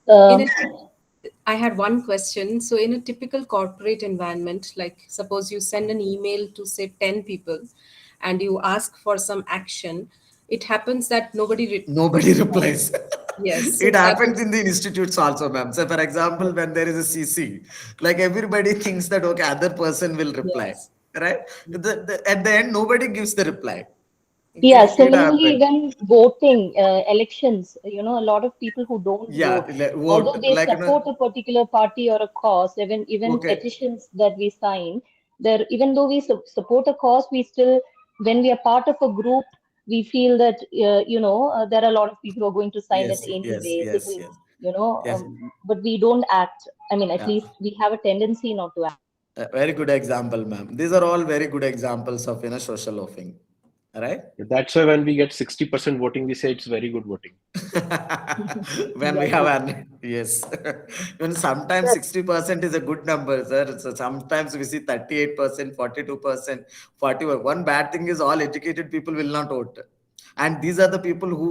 in
Um,
a, I had one question. So, in a typical corporate environment, like suppose you send an email to say 10 people and you ask for some action, it happens that
Nobody replies.
yes,
It
it
happens
happens.
in the institutes also, ma'am. So, for example, when there is a CC, like everybody thinks that okay, other person will reply,
Yes.
right? At the end, nobody gives the reply.
yeah,
Exactly.
It
similarly,
happens.
even voting, elections, a lot of people who don't
Yeah,
vote, although
vote
they
like
support a particular party or a cause, even
okay.
petitions that we sign, there, even though we support a cause, we still, when we are part of a group, we feel that there are a lot of people who are going to sign it
Yes, yes,
anyways. It
yes,
will,
yes, yes.
but we don't act. I mean, at
Yeah.
least we have a tendency not to act.
A very good example, ma'am. These are all very good examples of social loafing, right?
That's why when we get 60% voting, we say it's very good voting.
When we have an yes, when sometimes 60% is a good number, sir. So sometimes we see 38%, 42%, 41. One bad thing is all educated people will not vote, and these are the people who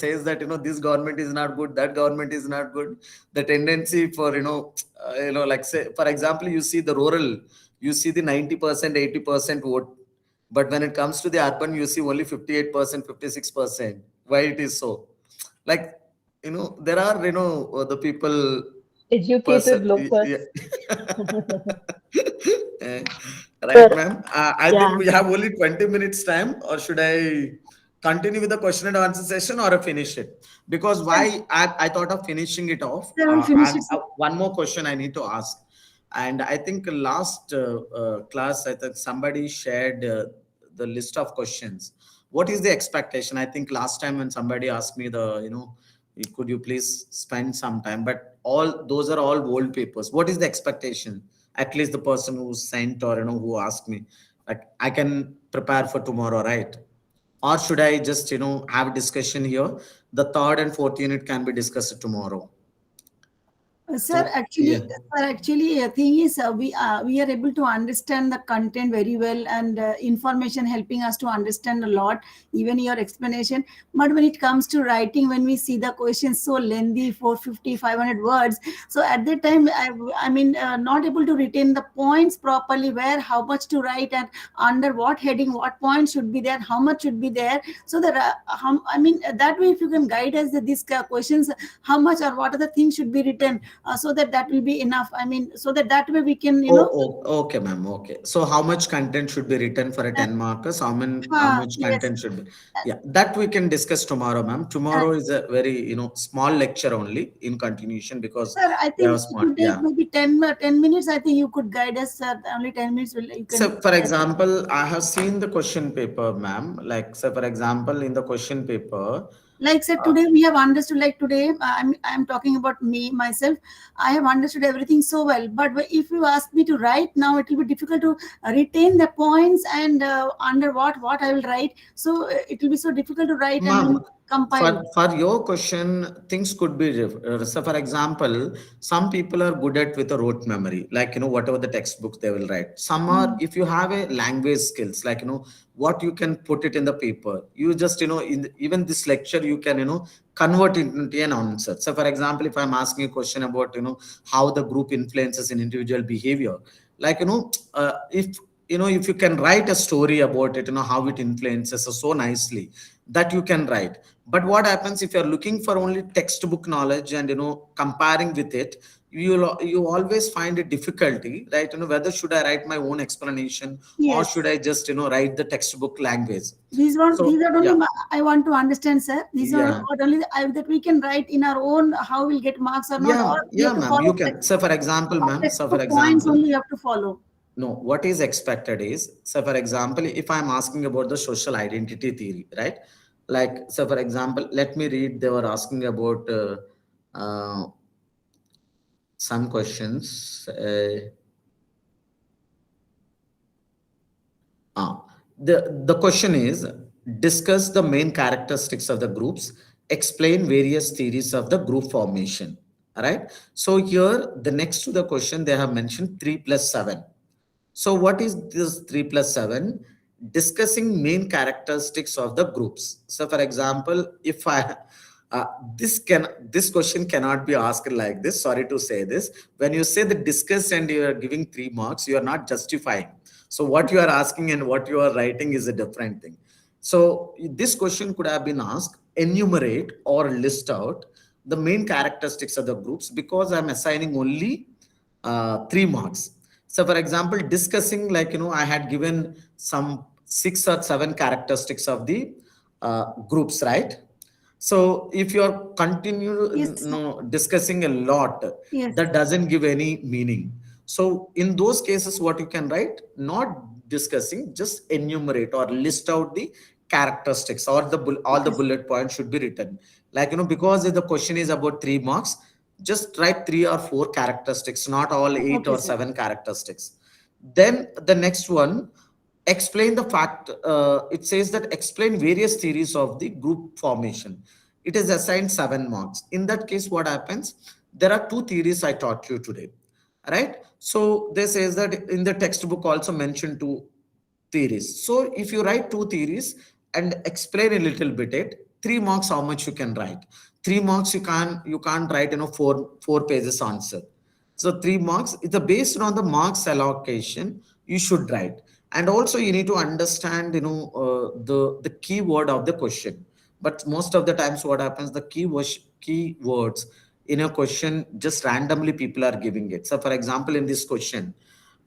says that this government is not good, that government is not good. The tendency for like say for example, you see the rural, you see the 90%, 80% vote, but when it comes to the urban, you see only 58%, 56%. Why it is so? Like, there are, the people,
Educated
person, yeah.
locals.
Eh,
Sir,
right, ma'am. I think
yeah.
we have only 20 minutes time, or should I continue with the question and answer session or finish it? Because
Sir,
why I thought of finishing it off.
sir, we'll finish it, sir.
One more question I need to ask. And I think last class, I think somebody shared the list of questions. What is the expectation? I think last time when somebody asked me could you please spend some time? But all those are all old papers. What is the expectation? At least the person who sent or who asked me, like I can prepare for tomorrow, right? Or should I just have a discussion here? The third and fourth unit can be discussed tomorrow.
Sir,
So yeah.
actually, thing is, we are able to understand the content very well, and information helping us to understand a lot, even your explanation. But when it comes to writing, when we see the questions so lengthy, 450, 500 words, so at that time, I mean, not able to retain the points properly, where, how much to write, and under what heading, what points should be there, how much should be there. So that, I mean, that way, if you can guide us that these questions, how much or what are the things should be written, so that that will be enough. I mean, so that that way we can,
Okay, ma'am. Okay. So how much content should be written for a 10 markers? How much
yes.
content should be? Yeah, that we can discuss tomorrow, ma'am. Tomorrow is a very, small lecture only in continuation, because
Sir, I
we have
think
a
it
small,
would take
yeah.
maybe 10 minutes. I think you could guide us, sir. Only 10 minutes will you can.
So, for example, I have seen the question paper, ma'am. Like, so for example, in the question paper,
Like, sir, today we have understood, like today, I'm talking about me, myself. I have understood everything so well. But if you ask me to write now, it will be difficult to retain the points and under what I will write. So it will be so difficult to write and
ma'am,
compile.
for your question, things could be so. For example, some people are good at with a rote memory, like whatever the textbook they will write. Some are, if you have a language skills, like what you can put it in the paper. You just even this lecture you can convert it into an answer. So, for example, if I'm asking a question about how the group influences in individual behavior, like if you can write a story about it, how it influences us so nicely, that you can write. But what happens if you're looking for only textbook knowledge and comparing with it, you always find a difficulty, right? Whether should I write my own explanation, or
Yes.
should I just write the textbook language?
These are only I want to understand, sir. These are
Yeah.
what only that we can write in our own, how we'll get marks or not, or we
Yeah,
have to
ma'am, you
follow
can. So, for example, ma'am, so for
points
example,
only you have to follow.
no, what is expected is, so for example, if I'm asking about the social identity theory, right? Like, so for example, let me read, they were asking about uh, some questions. The question is, discuss the main characteristics of the groups, explain various theories of the group formation. All right. So here, the next to the question, they have mentioned 3 plus 7. So what is this 3 plus 7? Discussing main characteristics of the groups. So for example, if I uh, this question cannot be asked like this. Sorry to say this. When you say the discuss and you are giving 3 marks, you are not justifying. So what you are asking and what you are writing is a different thing. So this question could have been asked, enumerate or list out the main characteristics of the groups, because I'm assigning only 3 marks. So for example, discussing, like, I had given some 6 or 7 characteristics of the groups, right? So if you're discussing a lot,
Yes.
that doesn't give any meaning. So in those cases, what you can write, not discussing, just enumerate or list out the characteristics, or all the bullet points should be written. Like, because if the question is about 3 marks, just write 3 or 4 characteristics, not all 8 or 7 characteristics. Then the next one, explain the fact. It says that explain various theories of the group formation. It is assigned 7 marks. In that case, what happens? There are 2 theories I taught you today, right? So this says that in the textbook also mentioned 2 theories. So if you write 2 theories and explain a little bit it, 3 marks, how much you can write? 3 marks, you can't write 4 pages answer. So 3 marks, it's based on the marks allocation you should write. And also you need to understand the keyword of the question. But most of the times what happens, the keywords in a question, just randomly people are giving it. So for example, in this question,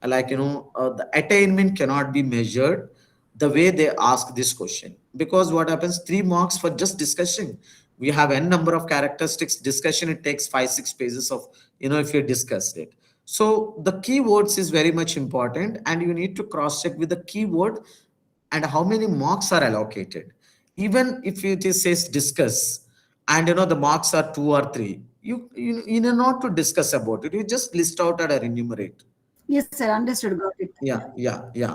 like the attainment cannot be measured the way they ask this question, because what happens, 3 marks for just discussion, we have n number of characteristics. Discussion, it takes 5-6 pages of if you discussed it. So the keywords is very much important, and you need to cross check with the keyword and how many marks are allocated. Even if it says discuss, and the marks are 2 or 3, you know not to discuss about it, you just list out or enumerate.
Yes, sir. Understood. Got it.
Yeah.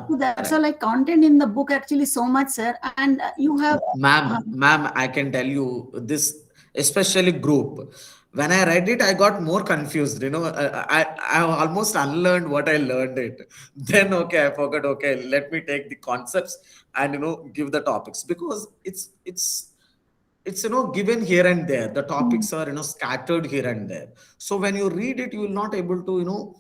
So that's
Right.
all, like content in the book actually so much, sir. And you have,
Ma'am, I can tell you this, especially group. When I read it, I got more confused. I almost unlearned what I learned it. Then okay, I forgot. Okay, let me take the concepts and give the topics, because it's given here and there. The topics are scattered here and there. So when you read it, you will not able to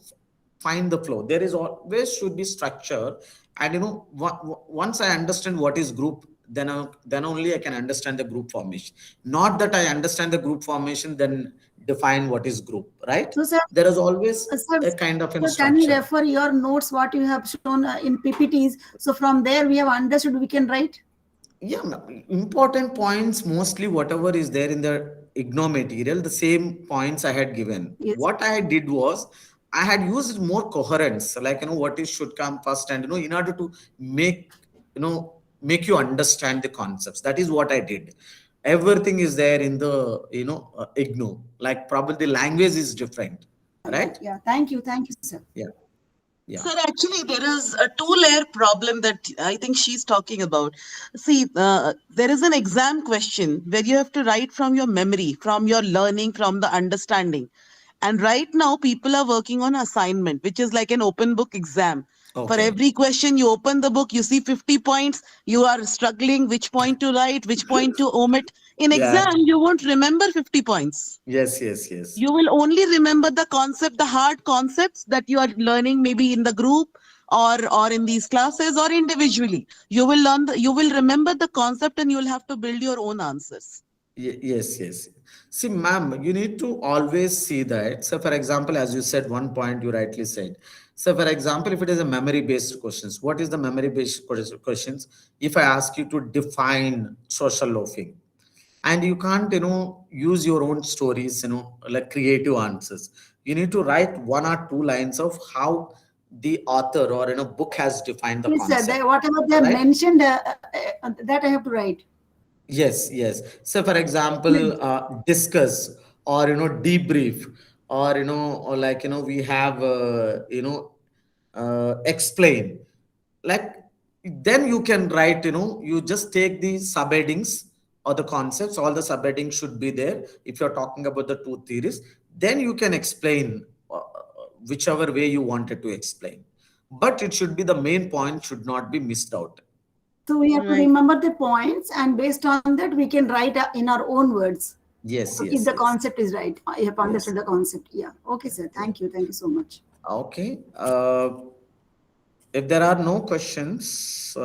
find the flow. There is always should be structure, and once I understand what is group, then only I can understand the group formation. Not that I understand the group formation, then define what is group, right?
So, sir,
There is always
sir,
a kind of
can you
structure.
refer your notes, what you have shown in PPTs? So from there we have understood, we can write.
Yeah, important points, mostly whatever is there in the IGNO material, the same points I had given.
Yes.
What I did was I had used more coherence, like what is should come first, and in order to make you understand the concepts. That is what I did. Everything is there in the IGNO. Like probably the language is different, right?
Yeah. Thank you, sir.
Yeah. Yeah.
Sir, actually, there is a two-layer problem that I think she's talking about. See, there is an exam question where you have to write from your memory, from your learning, from the understanding. And right now, people are working on assignment, which is like an open book exam. For
Okay.
every question, you open the book, you see 50 points, you are struggling which point to write, which point to omit. In
Yeah.
exam, you won't remember 50 points.
Yes.
You will only remember the concept, the hard concepts that you are learning maybe in the group or in these classes or individually. You will learn, you will remember the concept and you will have to build your own answers.
Yes. See, ma'am, you need to always see that. So, for example, as you said, one point you rightly said. So, for example, if it is a memory-based questions, what is the memory-based questions? If I ask you to define social loafing, and you can't, use your own stories, like creative answers. You need to write 1 or 2 lines of how the author or book has defined the
Yes, sir.
concept.
Whatever they have
Right?
mentioned, that I have to write.
Yes. So, for example, discuss or debrief, or or like we have explain. Like then you can write. You just take the subheadings or the concepts. All the subheadings should be there. If you're talking about the 2 theories, then you can explain whichever way you wanted to explain. But it should be the main point should not be missed out.
So we have to remember the points, and based on that, we can write in our own words.
Yes.
If the concept is right, I have understood the concept. Yeah. Okay, sir. Thank you so much.
Okay. If there are no questions,